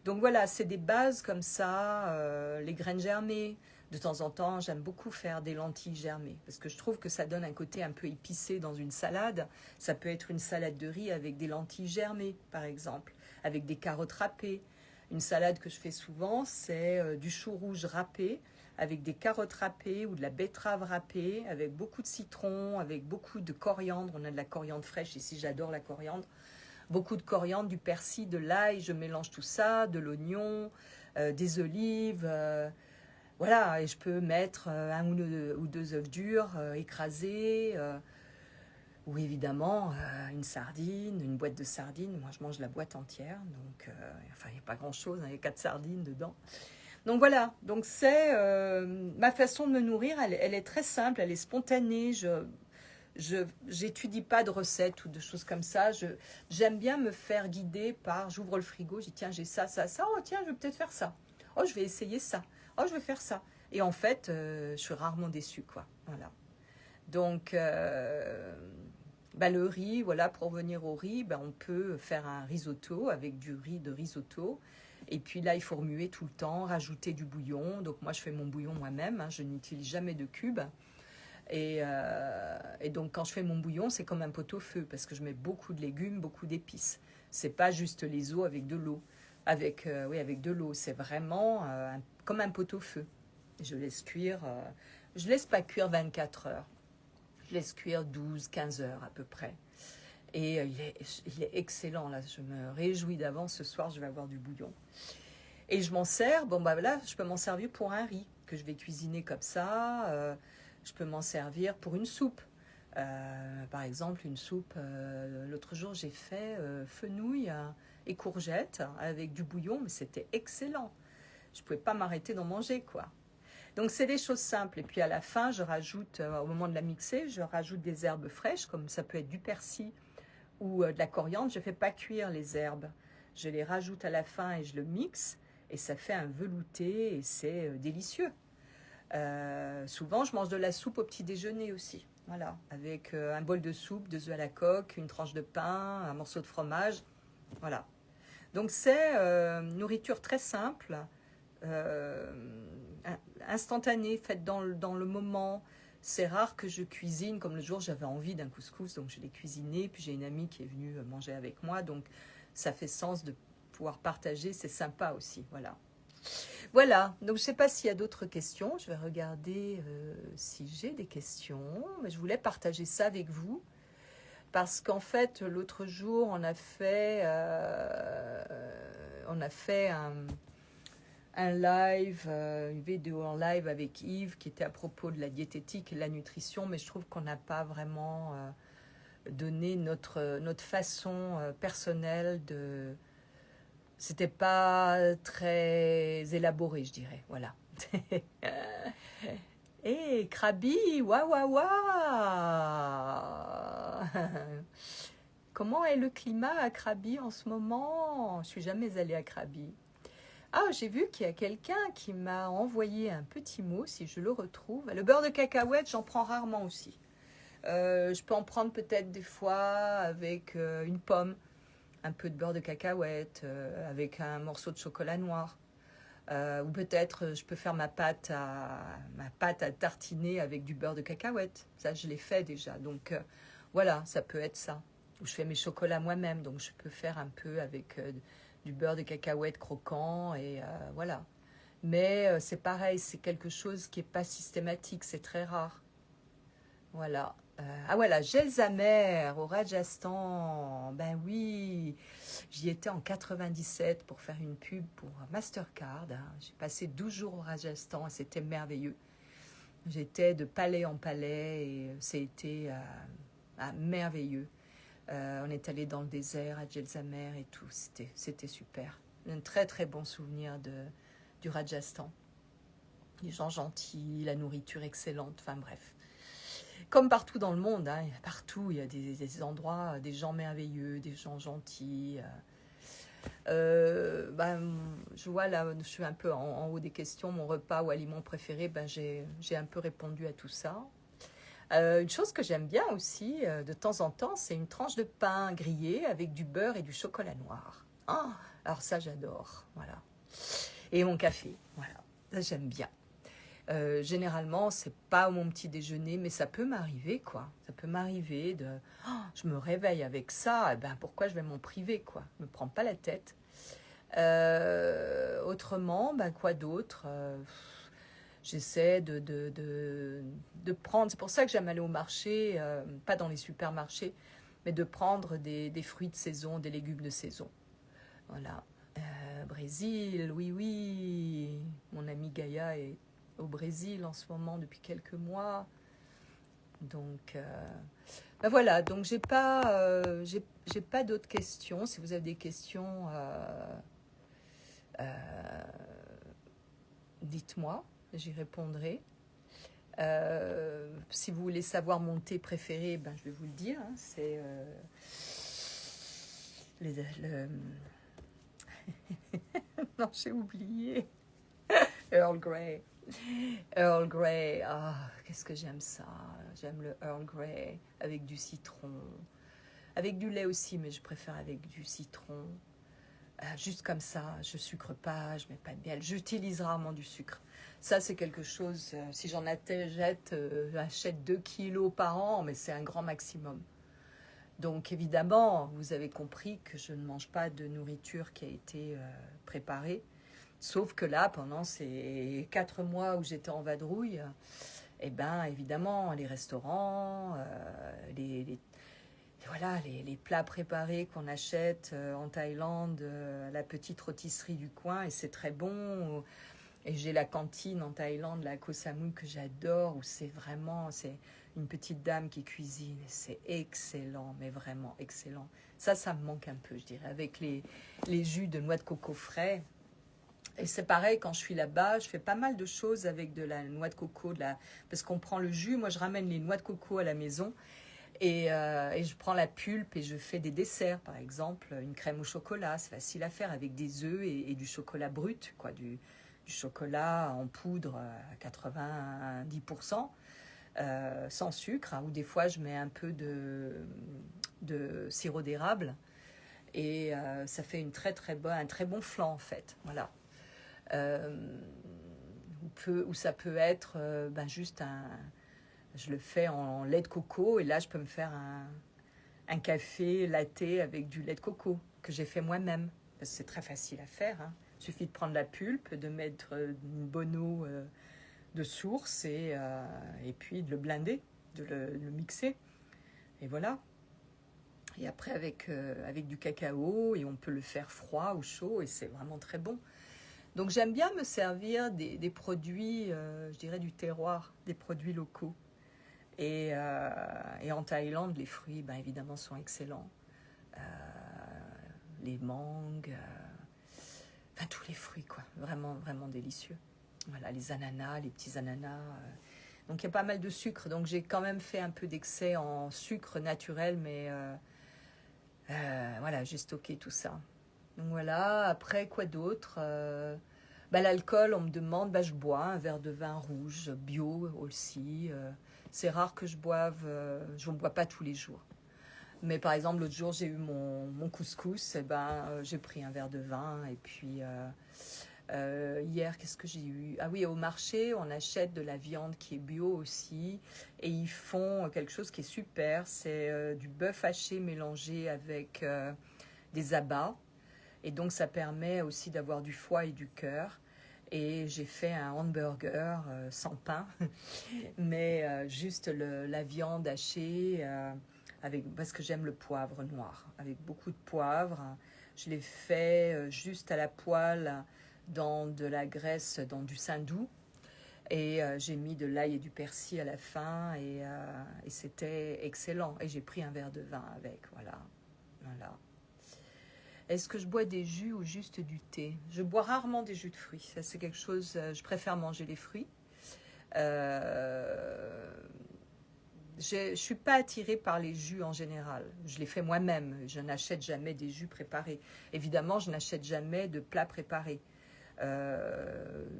Donc voilà, c'est des bases comme ça, les graines germées. De temps en temps, j'aime beaucoup faire des lentilles germées parce que je trouve que ça donne un côté un peu épicé dans une salade. Ça peut être une salade de riz avec des lentilles germées, par exemple, avec des carottes râpées. Une salade que je fais souvent, c'est du chou rouge râpé avec des carottes râpées ou de la betterave râpée, avec beaucoup de citron, avec beaucoup de coriandre. On a de la coriandre fraîche ici, j'adore la coriandre. Beaucoup de coriandre, du persil, de l'ail, je mélange tout ça, de l'oignon, des olives. Voilà, et je peux mettre un ou deux œufs durs écrasés, ou évidemment une sardine, une boîte de sardines. Moi, je mange la boîte entière, donc enfin, il n'y a pas grand-chose, hein, il y a 4 sardines dedans. Donc voilà, donc c'est ma façon de me nourrir, elle est très simple, elle est spontanée. Je j'étudie pas de recettes ou de choses comme ça. J'aime bien me faire guider par, j'ouvre le frigo, je dis tiens j'ai ça, ça, ça, oh tiens je vais peut-être faire ça. Oh je vais essayer ça. Oh je vais faire ça. Et en fait je suis rarement déçue quoi. Voilà. Donc le riz, voilà, pour revenir au riz, on peut faire un risotto avec du riz de risotto. Et puis là, il faut remuer tout le temps, rajouter du bouillon. Donc moi, je fais mon bouillon moi-même, hein, je n'utilise jamais de cubes. Et donc quand je fais mon bouillon, c'est comme un pot-au-feu parce que je mets beaucoup de légumes, beaucoup d'épices. C'est pas juste les os avec de l'eau, avec de l'eau. C'est vraiment comme un pot-au-feu. Je laisse cuire. Je laisse pas cuire 24 heures. Je laisse cuire 12-15 heures à peu près. Et il est excellent là. Je me réjouis d'avance. Ce soir, je vais avoir du bouillon. Et je m'en sers. Bon là, je peux m'en servir pour un riz que je vais cuisiner comme ça. Je peux m'en servir pour une soupe. Par exemple, une soupe, l'autre jour j'ai fait fenouil et courgettes avec du bouillon, mais c'était excellent. Je ne pouvais pas m'arrêter d'en manger, quoi. Donc c'est des choses simples. Et puis à la fin, je rajoute, au moment de la mixer, je rajoute des herbes fraîches, comme ça peut être du persil ou de la coriandre. Je ne fais pas cuire les herbes. Je les rajoute à la fin et je le mixe. Et ça fait un velouté et c'est délicieux. Souvent, je mange de la soupe au petit déjeuner aussi. Voilà, avec un bol de soupe, 2 œufs à la coque, une tranche de pain, un morceau de fromage. Voilà. Donc c'est nourriture très simple, euh, instantanée, faite dans le moment. C'est rare que je cuisine, comme le jour j'avais envie d'un couscous, donc je l'ai cuisiné. Puis j'ai une amie qui est venue manger avec moi, donc ça fait sens de pouvoir partager, c'est sympa aussi. Voilà. Voilà, donc je ne sais pas s'il y a d'autres questions. Je vais regarder si j'ai des questions. Mais je voulais partager ça avec vous. Parce qu'en fait, l'autre jour, on a fait un live, une vidéo en live avec Yves qui était à propos de la diététique et de la nutrition. Mais je trouve qu'on n'a pas vraiment donné notre façon personnelle de... C'était pas très élaboré, je dirais. Voilà. Et Krabi, waouh, waouh, waouh. Comment est le climat à Krabi en ce moment? Je ne suis jamais allée à Krabi. Ah, j'ai vu qu'il y a quelqu'un qui m'a envoyé un petit mot, si je le retrouve. Le beurre de cacahuète, j'en prends rarement aussi. Je peux en prendre peut-être des fois avec une pomme. Un peu de beurre de cacahuète, avec un morceau de chocolat noir. Ou peut-être je peux faire ma pâte à tartiner avec du beurre de cacahuète. Ça, je l'ai fait déjà. Donc voilà, ça peut être ça. Ou je fais mes chocolats moi-même, donc je peux faire un peu avec du beurre de cacahuète croquant. Et voilà. Mais c'est pareil, c'est quelque chose qui n'est pas systématique, c'est très rare. Voilà. Ah voilà, Gelsamer au Rajasthan. Ben oui, j'y étais en 97 pour faire une pub pour Mastercard. J'ai passé 12 jours au Rajasthan et c'était merveilleux. J'étais de palais en palais et c'était merveilleux. On est allé dans le désert à Gelsamer et tout. C'était super. Un très très bon souvenir du Rajasthan. Les gens gentils, la nourriture excellente, enfin bref. Comme partout dans le monde, hein, partout, il y a des endroits, des gens merveilleux, des gens gentils. Je vois là, je suis un peu en haut des questions, mon repas ou aliment préféré, j'ai un peu répondu à tout ça. Une chose que j'aime bien aussi, de temps en temps, c'est une tranche de pain grillé avec du beurre et du chocolat noir. Oh, Alors ça, j'adore, voilà. Et mon café, voilà, ça j'aime bien. Généralement, c'est pas mon petit déjeuner, mais ça peut m'arriver, quoi. Ça peut m'arriver de, oh, je me réveille avec ça, et ben pourquoi je vais m'en priver, quoi. Je me prends pas la tête. Autrement, ben quoi d'autre j'essaie de prendre, c'est pour ça que j'aime aller au marché, pas dans les supermarchés, mais de prendre des fruits de saison, des légumes de saison. Voilà. Brésil, oui, oui. Mon amie Gaïa est au Brésil en ce moment depuis quelques mois. Donc, ben voilà. Donc, j'ai pas d'autres questions. Si vous avez des questions, dites-moi, j'y répondrai. Si vous voulez savoir mon thé préféré, ben, je vais vous le dire. Hein, c'est le... non, j'ai oublié. Earl Grey. Earl Grey, ah, qu'est-ce que j'aime ça. J'aime le Earl Grey avec du citron. Avec du lait aussi, mais je préfère avec du citron. Juste comme ça, je sucre pas, je mets pas de miel. J'utilise rarement du sucre. Ça, c'est quelque chose, si j'en j'achète 2 kilos par an, mais c'est un grand maximum. Donc évidemment, vous avez compris que je ne mange pas de nourriture qui a été préparée. Sauf que là, pendant ces 4 mois où j'étais en vadrouille, eh ben, évidemment, les restaurants, voilà, les plats préparés qu'on achète en Thaïlande, à la petite rôtisserie du coin, et c'est très bon. Et j'ai la cantine en Thaïlande, la Koh Samui, que j'adore, où c'est une petite dame qui cuisine, et c'est excellent, mais vraiment excellent. Ça me manque un peu, je dirais, avec les jus de noix de coco frais. Et c'est pareil, quand je suis là-bas, je fais pas mal de choses avec de la noix de coco, parce qu'on prend le jus. Moi, je ramène les noix de coco à la maison et je prends la pulpe et je fais des desserts, par exemple, une crème au chocolat. C'est facile à faire avec des œufs et du chocolat brut, quoi, du chocolat en poudre à 90%, sans sucre, hein, ou des fois, je mets un peu de sirop d'érable et ça fait un très bon flan, en fait. Voilà. Euh, ou ça peut être juste je le fais en lait de coco et là je peux me faire un café latte avec du lait de coco que j'ai fait moi-même parce que c'est très facile à faire, hein. Il suffit de prendre la pulpe, de mettre une bonne eau de source et puis de le blender, de le mixer et voilà. Et après avec du cacao et on peut le faire froid ou chaud et c'est vraiment très bon. Donc j'aime bien me servir des produits, je dirais du terroir, des produits locaux. Et en Thaïlande, les fruits, ben, évidemment, sont excellents. Euh, les mangues, enfin tous les fruits, quoi. Vraiment, vraiment délicieux. Voilà, les ananas, les petits ananas. Donc il y a pas mal de sucre. Donc j'ai quand même fait un peu d'excès en sucre naturel, mais voilà, j'ai stocké tout ça. Donc voilà, après quoi d'autre l'alcool, on me demande, je bois un verre de vin rouge, bio aussi. C'est rare que je boive, je ne bois pas tous les jours. Mais par exemple, l'autre jour, j'ai eu mon couscous, et j'ai pris un verre de vin. Et puis hier, qu'est-ce que j'ai eu? Ah oui, au marché, on achète de la viande qui est bio aussi. Et ils font quelque chose qui est super, c'est du bœuf haché mélangé avec des abats. Et donc, ça permet aussi d'avoir du foie et du cœur. Et j'ai fait un hamburger sans pain, mais juste la viande hachée, parce que j'aime le poivre noir, avec beaucoup de poivre. Je l'ai fait juste à la poêle dans de la graisse, dans du saindoux. Et j'ai mis de l'ail et du persil à la fin et c'était excellent. Et j'ai pris un verre de vin avec, voilà. Est-ce que je bois des jus ou juste du thé? Je bois rarement des jus de fruits. Ça, c'est quelque chose... je préfère manger les fruits. Je ne suis pas attirée par les jus en général. Je les fais moi-même. Je n'achète jamais des jus préparés. Évidemment, je n'achète jamais de plats préparés.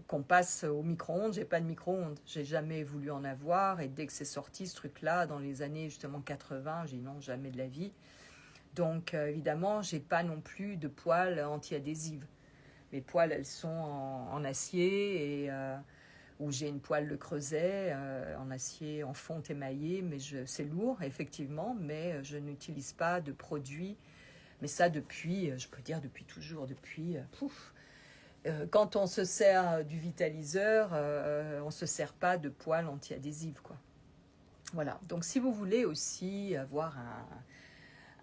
Qu'on passe au micro-ondes, j'ai pas de micro-ondes. J'ai jamais voulu en avoir. Et dès que c'est sorti, ce truc-là, dans les années justement 80, j'ai dit non, jamais de la vie. Donc, évidemment, j'ai pas non plus de poêle anti-adhésive. Mes poêles, elles sont en acier ou j'ai une poêle de creuset en acier en fonte émaillée, mais c'est lourd, effectivement, mais je n'utilise pas de produits. Mais ça, depuis, je peux dire depuis toujours, quand on se sert du vitaliseur, on ne se sert pas de poêle anti-adhésive, quoi. Voilà. Donc, si vous voulez aussi avoir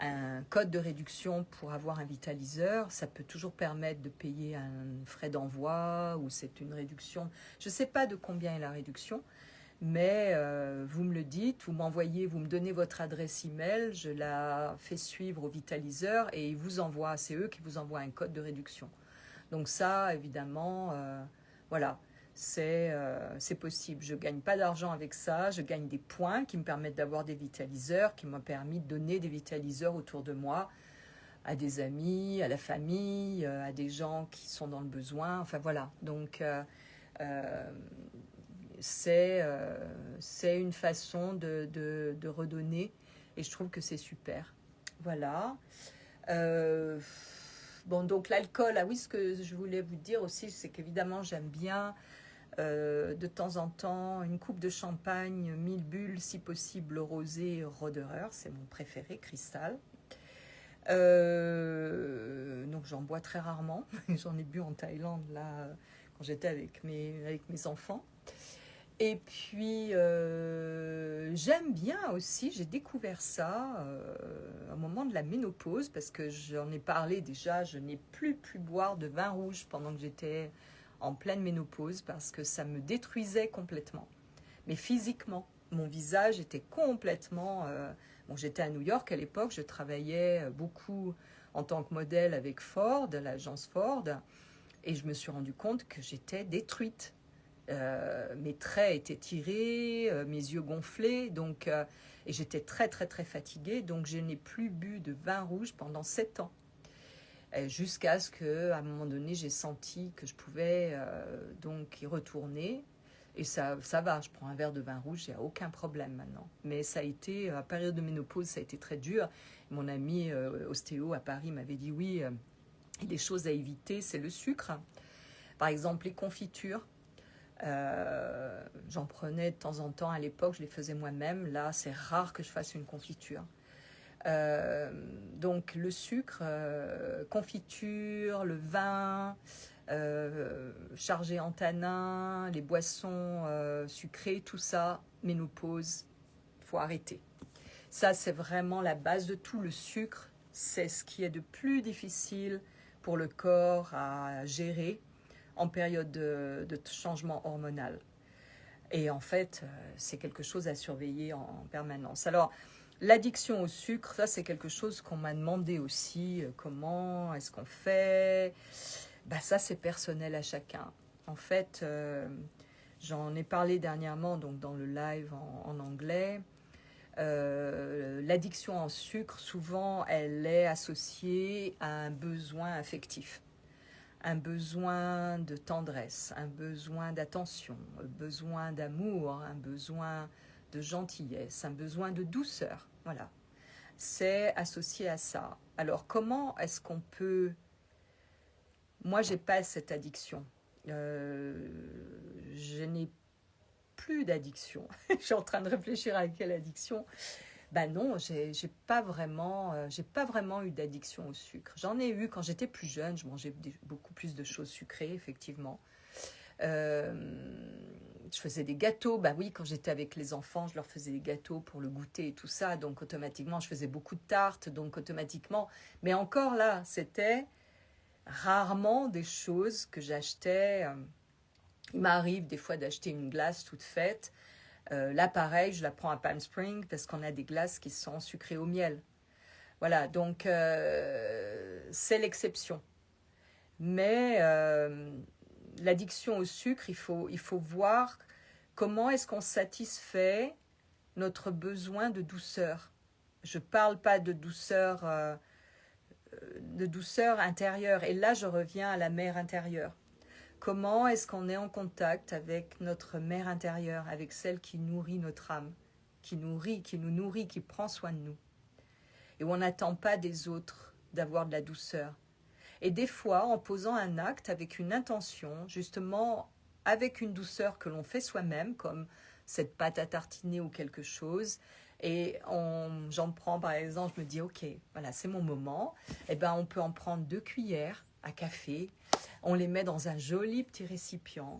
un code de réduction pour avoir un vitaliseur, ça peut toujours permettre de payer un frais d'envoi ou c'est une réduction. Je ne sais pas de combien est la réduction, mais vous me le dites, vous me donnez votre adresse email, je la fais suivre au vitaliseur et c'est eux qui vous envoient un code de réduction. Donc ça, évidemment, voilà, c'est possible. Je ne gagne pas d'argent avec ça, je gagne des points qui me permettent d'avoir des vitaliseurs, qui m'ont permis de donner des vitaliseurs autour de moi, à des amis, à la famille, à des gens qui sont dans le besoin. Enfin voilà, donc c'est une façon de redonner et je trouve que c'est super. Voilà. Bon, donc l'alcool, ah oui, ce que je voulais vous dire aussi, c'est qu'évidemment, j'aime bien de temps en temps une coupe de champagne, 1000 bulles, si possible rosé, Roderer, c'est mon préféré, cristal. Donc j'en bois très rarement, j'en ai bu en Thaïlande, là, quand j'étais avec mes enfants. Et puis, j'aime bien aussi, j'ai découvert ça au moment de la ménopause, parce que j'en ai parlé déjà, je n'ai plus pu boire de vin rouge pendant que j'étais en pleine ménopause, parce que ça me détruisait complètement. Mais physiquement, mon visage était complètement... Bon, j'étais à New York à l'époque, je travaillais beaucoup en tant que modèle avec Ford, l'agence Ford, et je me suis rendu compte que j'étais détruite. Mes traits étaient tirés, mes yeux gonflés, donc, et j'étais très très très fatiguée, donc je n'ai plus bu de vin rouge pendant 7 ans. Jusqu'à ce qu'à un moment donné, j'ai senti que je pouvais donc y retourner. Et ça va, je prends un verre de vin rouge, il n'y a aucun problème maintenant. Mais ça a été, à période de ménopause, ça a été très dur. Mon ami ostéo à Paris m'avait dit oui, des choses à éviter, c'est le sucre. Par exemple, les confitures. J'en prenais de temps en temps à l'époque, je les faisais moi-même. Là, c'est rare que je fasse une confiture. Donc le sucre, confiture, le vin, chargé en tanins, les boissons sucrées, tout ça, ménopause, il faut arrêter. Ça, c'est vraiment la base de tout. Le sucre, c'est ce qui est de plus difficile pour le corps à gérer en période de changement hormonal. Et en fait, c'est quelque chose à surveiller en permanence. Alors, l'addiction au sucre, ça c'est quelque chose qu'on m'a demandé aussi. Comment est-ce qu'on fait ? Ça c'est personnel à chacun. En fait, j'en ai parlé dernièrement donc dans le live en anglais. L'addiction en sucre, souvent, elle est associée à un besoin affectif. Un besoin de tendresse, un besoin d'attention, un besoin d'amour, un besoin de gentillesse, un besoin de douceur. Voilà. C'est associé à ça. Alors, comment est-ce qu'on peut... Moi, j'ai pas cette addiction. Je n'ai plus d'addiction. Je suis en train de réfléchir à quelle addiction. Non, j'ai pas vraiment eu d'addiction au sucre. J'en ai eu quand j'étais plus jeune, je mangeais beaucoup plus de choses sucrées, effectivement. Je faisais des gâteaux, oui, quand j'étais avec les enfants, je leur faisais des gâteaux pour le goûter et tout ça, donc automatiquement, je faisais beaucoup de tartes, donc automatiquement, mais encore là, c'était rarement des choses que j'achetais. Il m'arrive des fois d'acheter une glace toute faite. Là, pareil, je la prends à Palm Springs parce qu'on a des glaces qui sont sucrées au miel. Voilà, donc c'est l'exception. Mais l'addiction au sucre, il faut voir comment est-ce qu'on satisfait notre besoin de douceur. Je ne parle pas de douceur intérieure. Et là, je reviens à la mère intérieure. Comment est-ce qu'on est en contact avec notre mère intérieure, avec celle qui nourrit notre âme, qui nous nourrit, qui prend soin de nous. et où on n'attend pas des autres d'avoir de la douceur. Et des fois, en posant un acte avec une intention, justement avec une douceur que l'on fait soi-même, comme cette pâte à tartiner ou quelque chose, et j'en prends par exemple, je me dis ok, voilà, c'est mon moment, et ben on peut en prendre 2 cuillères à café, on les met dans un joli petit récipient,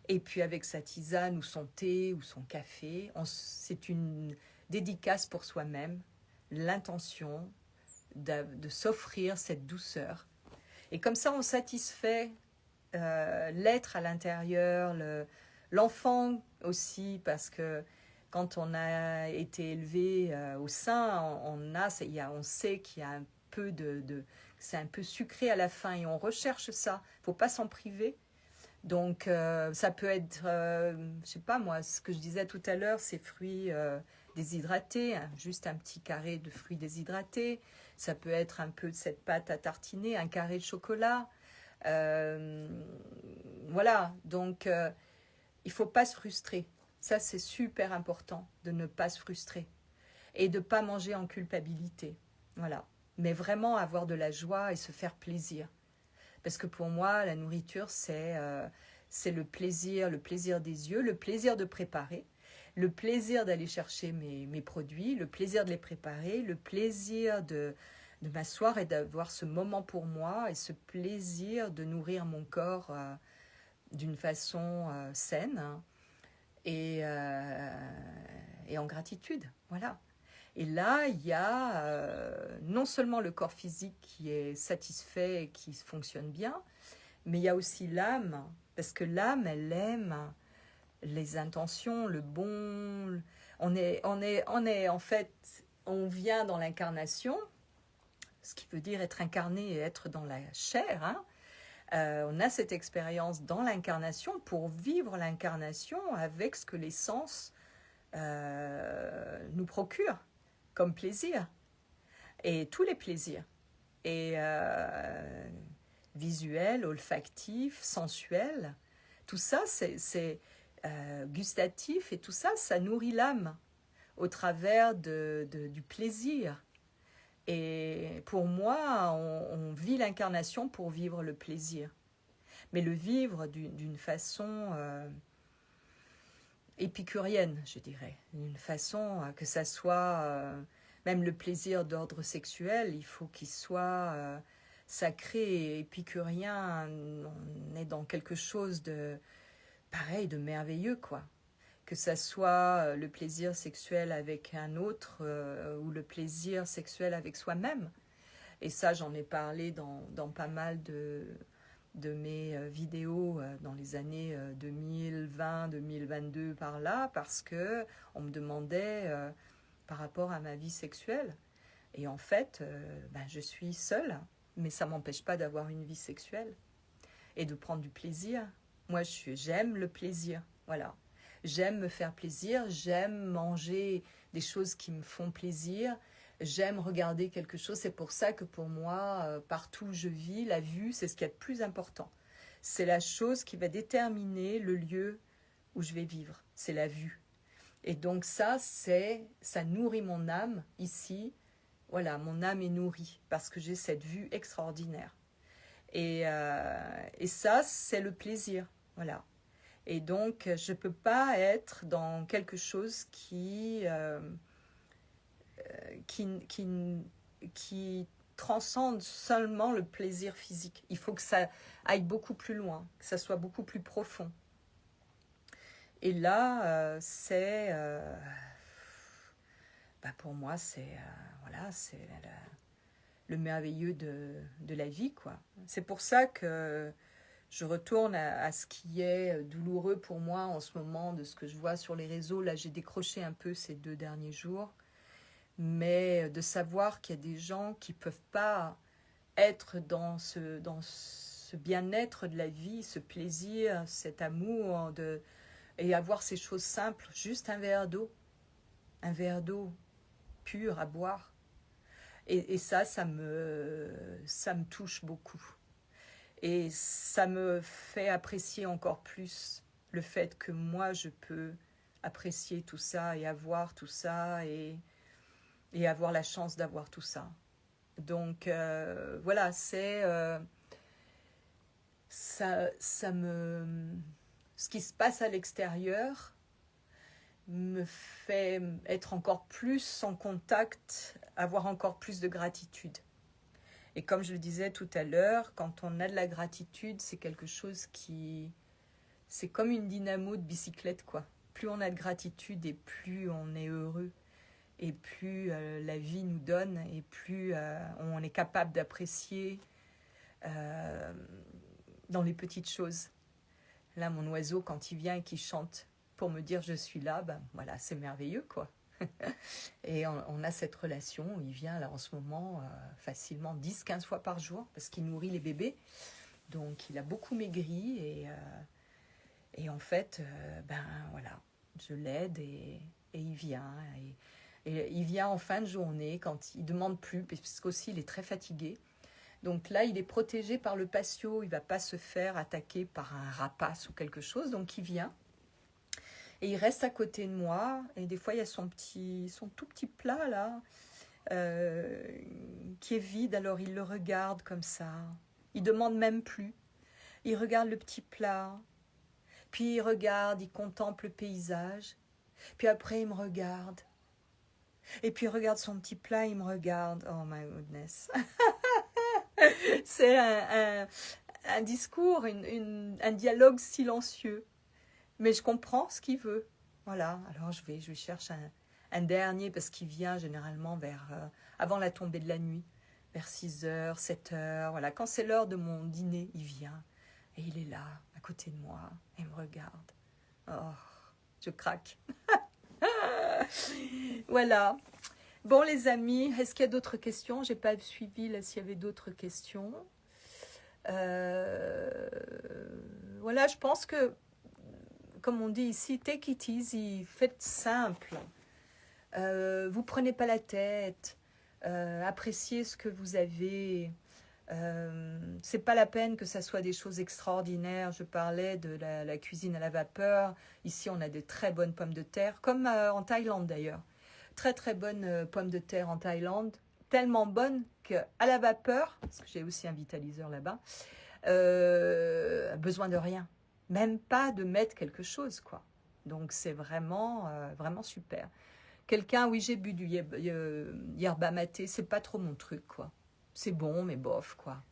et puis avec sa tisane ou son thé ou son café, c'est une dédicace pour soi-même, l'intention de s'offrir cette douceur. Et comme ça, on satisfait l'être à l'intérieur, l'enfant aussi, parce que quand on a été élevé au sein, on sait qu'il y a un peu c'est un peu sucré à la fin et on recherche ça. Il ne faut pas s'en priver. Donc, ça peut être, je sais pas moi, ce que je disais tout à l'heure, ces fruits déshydratés, hein, juste un petit carré de fruits déshydratés. Ça peut être un peu de cette pâte à tartiner, un carré de chocolat. Voilà, donc il faut pas se frustrer. Ça, c'est super important de ne pas se frustrer et de ne pas manger en culpabilité. Voilà, mais vraiment avoir de la joie et se faire plaisir. Parce que pour moi, la nourriture, c'est le plaisir des yeux, le plaisir de préparer, le plaisir d'aller chercher mes produits, le plaisir de les préparer, le plaisir de m'asseoir et d'avoir ce moment pour moi et ce plaisir de nourrir mon corps d'une façon saine, hein, et en gratitude. Voilà. Et là, il y a non seulement le corps physique qui est satisfait et qui fonctionne bien, mais il y a aussi l'âme, parce que l'âme, elle aime les intentions, le bon. En fait, on vient dans l'incarnation, ce qui veut dire être incarné et être dans la chair. Hein. On a cette expérience dans l'incarnation pour vivre l'incarnation avec ce que les sens nous procurent comme plaisir, et tous les plaisirs, et visuel, olfactif, sensuel, tout ça c'est gustatif, et tout ça, ça nourrit l'âme au travers du plaisir. Et pour moi, on vit l'incarnation pour vivre le plaisir, mais le vivre d'une façon épicurienne, je dirais, d'une façon que ça soit même le plaisir d'ordre sexuel, il faut qu'il soit sacré et épicurien. On est dans quelque chose de pareil, de merveilleux, quoi. Que ça soit le plaisir sexuel avec un autre ou le plaisir sexuel avec soi-même. Et ça, j'en ai parlé dans pas mal de mes vidéos dans les années 2020, 2022 par là, parce que on me demandait par rapport à ma vie sexuelle. Et en fait, je suis seule, mais ça m'empêche pas d'avoir une vie sexuelle et de prendre du plaisir. Moi, j'aime le plaisir, voilà. J'aime me faire plaisir, j'aime manger des choses qui me font plaisir, j'aime regarder quelque chose. C'est pour ça que pour moi, partout où je vis, la vue, c'est ce qui est le plus important. C'est la chose qui va déterminer le lieu où je vais vivre, c'est la vue. Et donc ça nourrit mon âme ici. Voilà, mon âme est nourrie parce que j'ai cette vue extraordinaire. Et ça, c'est le plaisir, voilà. Et donc, je ne peux pas être dans quelque chose qui transcende seulement le plaisir physique. Il faut que ça aille beaucoup plus loin, que ça soit beaucoup plus profond. Et là, pour moi, c'est le merveilleux de la vie, quoi. C'est pour ça que je retourne à ce qui est douloureux pour moi en ce moment, de ce que je vois sur les réseaux. Là, j'ai décroché un peu ces 2 derniers jours. Mais de savoir qu'il y a des gens qui ne peuvent pas être dans ce bien-être de la vie, ce plaisir, cet amour, et avoir ces choses simples, juste un verre d'eau pur à boire. Et ça me touche beaucoup. Et ça me fait apprécier encore plus le fait que moi, je peux apprécier tout ça et avoir tout ça et et avoir la chance d'avoir tout ça. Donc voilà, ça me... Ce qui se passe à l'extérieur me fait être encore plus en contact, avoir encore plus de gratitude. Et comme je le disais tout à l'heure, quand on a de la gratitude, c'est quelque chose qui... C'est comme une dynamo de bicyclette, quoi. Plus on a de gratitude et plus on est heureux. Et plus la vie nous donne, et plus on est capable d'apprécier dans les petites choses. Là, mon oiseau, quand il vient et qu'il chante pour me dire « je suis là », ben voilà, c'est merveilleux, quoi. Et on a cette relation où il vient, là, en ce moment, facilement 10-15 fois par jour, parce qu'il nourrit les bébés. Donc, il a beaucoup maigri, et en fait, ben voilà, je l'aide, et il vient, et il vient en fin de journée, quand il demande plus, parce qu'aussi, il est très fatigué. Donc là, il est protégé par le patio, il ne va pas se faire attaquer par un rapace ou quelque chose, donc il vient. Et il reste à côté de moi, et des fois, il y a son tout petit plat, là, qui est vide, alors il le regarde comme ça. Il ne demande même plus. Il regarde le petit plat, puis il regarde, il contemple le paysage, puis après, il me regarde. Et puis, il regarde son petit plat, il me regarde. Oh, my goodness. C'est un discours, un dialogue silencieux. Mais je comprends ce qu'il veut. Voilà, alors je cherche un dernier, parce qu'il vient généralement avant la tombée de la nuit, vers 6h, 7h. Voilà, quand c'est l'heure de mon dîner, il vient. Et il est là, à côté de moi, et il me regarde. Oh, je craque. Voilà. Bon, les amis, est-ce qu'il y a d'autres questions? Je n'ai pas suivi là s'il y avait d'autres questions. Voilà, je pense que, comme on dit ici, take it easy, faites simple. Vous prenez pas la tête. Appréciez ce que vous avez. C'est pas la peine que ça soit des choses extraordinaires. Je parlais de la cuisine à la vapeur. Ici, on a de très bonnes pommes de terre, comme en Thaïlande d'ailleurs. Très très bonnes pommes de terre en Thaïlande, tellement bonnes qu'à la vapeur, parce que j'ai aussi un vitaliseur là-bas, besoin de rien, même pas de mettre quelque chose, quoi. Donc c'est vraiment vraiment super. Quelqu'un, oui, j'ai bu du yerba maté, c'est pas trop mon truc, quoi. C'est bon, mais bof, quoi.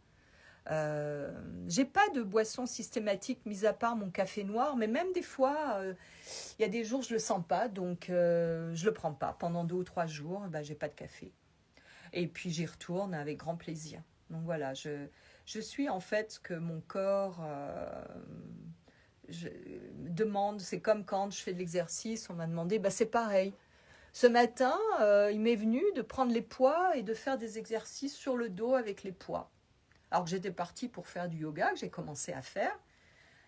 J'ai pas de boisson systématique, mis à part mon café noir, mais même des fois, il y a des jours je le sens pas, donc je le prends pas. Pendant 2 ou 3 jours, ben, j'ai pas de café. Et puis j'y retourne avec grand plaisir. Donc voilà, je suis en fait ce que mon corps demande. C'est comme quand je fais de l'exercice, on m'a demandé, bah c'est pareil. Ce matin, il m'est venu de prendre les poids et de faire des exercices sur le dos avec les poids. Alors que j'étais partie pour faire du yoga, que j'ai commencé à faire.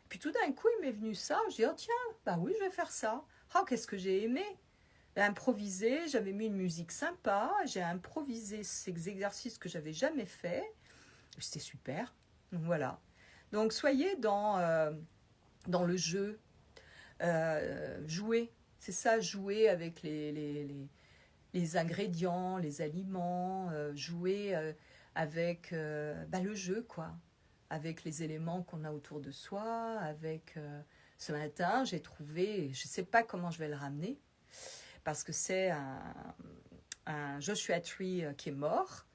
Puis tout d'un coup, il m'est venu ça. Je dis, oh tiens, bah oui, je vais faire ça. Oh, qu'est-ce que j'ai aimé. J'ai improvisé, j'avais mis une musique sympa, j'ai improvisé ces exercices que j'avais jamais fait. C'était super. Donc voilà. Donc soyez dans le jeu. Jouer. C'est ça, jouer avec les ingrédients, les aliments, jouer avec le jeu, quoi. Avec les éléments qu'on a autour de soi, avec... ce matin, j'ai trouvé, je ne sais pas comment je vais le ramener, parce que c'est un Joshua Tree qui est mort.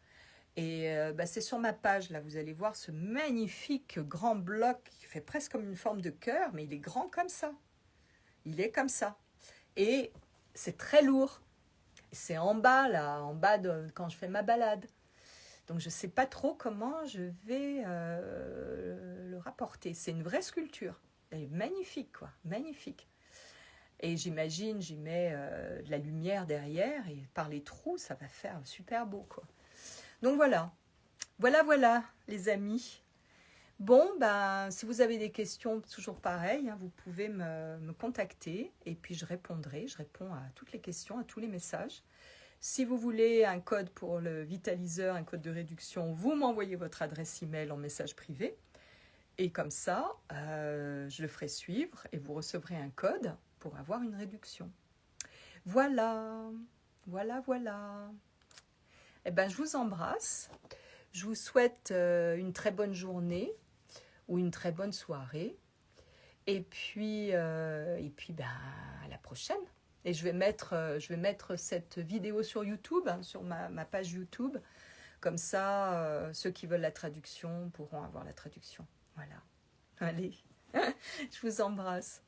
Et c'est sur ma page, là, vous allez voir ce magnifique grand bloc qui fait presque comme une forme de cœur, mais il est grand comme ça. Il est comme ça. Et c'est très lourd. C'est en bas, là, quand je fais ma balade. Donc je ne sais pas trop comment je vais le rapporter. C'est une vraie sculpture. Elle est magnifique, quoi. Magnifique. Et j'imagine, j'y mets de la lumière derrière et par les trous, ça va faire super beau, quoi. Donc voilà. Voilà, les amis. Bon, si vous avez des questions, toujours pareil, hein, vous pouvez me contacter et puis je répondrai. Je réponds à toutes les questions, à tous les messages. Si vous voulez un code pour le vitaliseur, un code de réduction, vous m'envoyez votre adresse email en message privé. Et comme ça, je le ferai suivre et vous recevrez un code pour avoir une réduction. Voilà. Eh ben, je vous embrasse. Je vous souhaite une très bonne journée ou une très bonne soirée. Et puis ben, à la prochaine. Et je vais mettre cette vidéo sur YouTube, hein, sur ma page YouTube. Comme ça, ceux qui veulent la traduction pourront avoir la traduction. Voilà. Allez, je vous embrasse.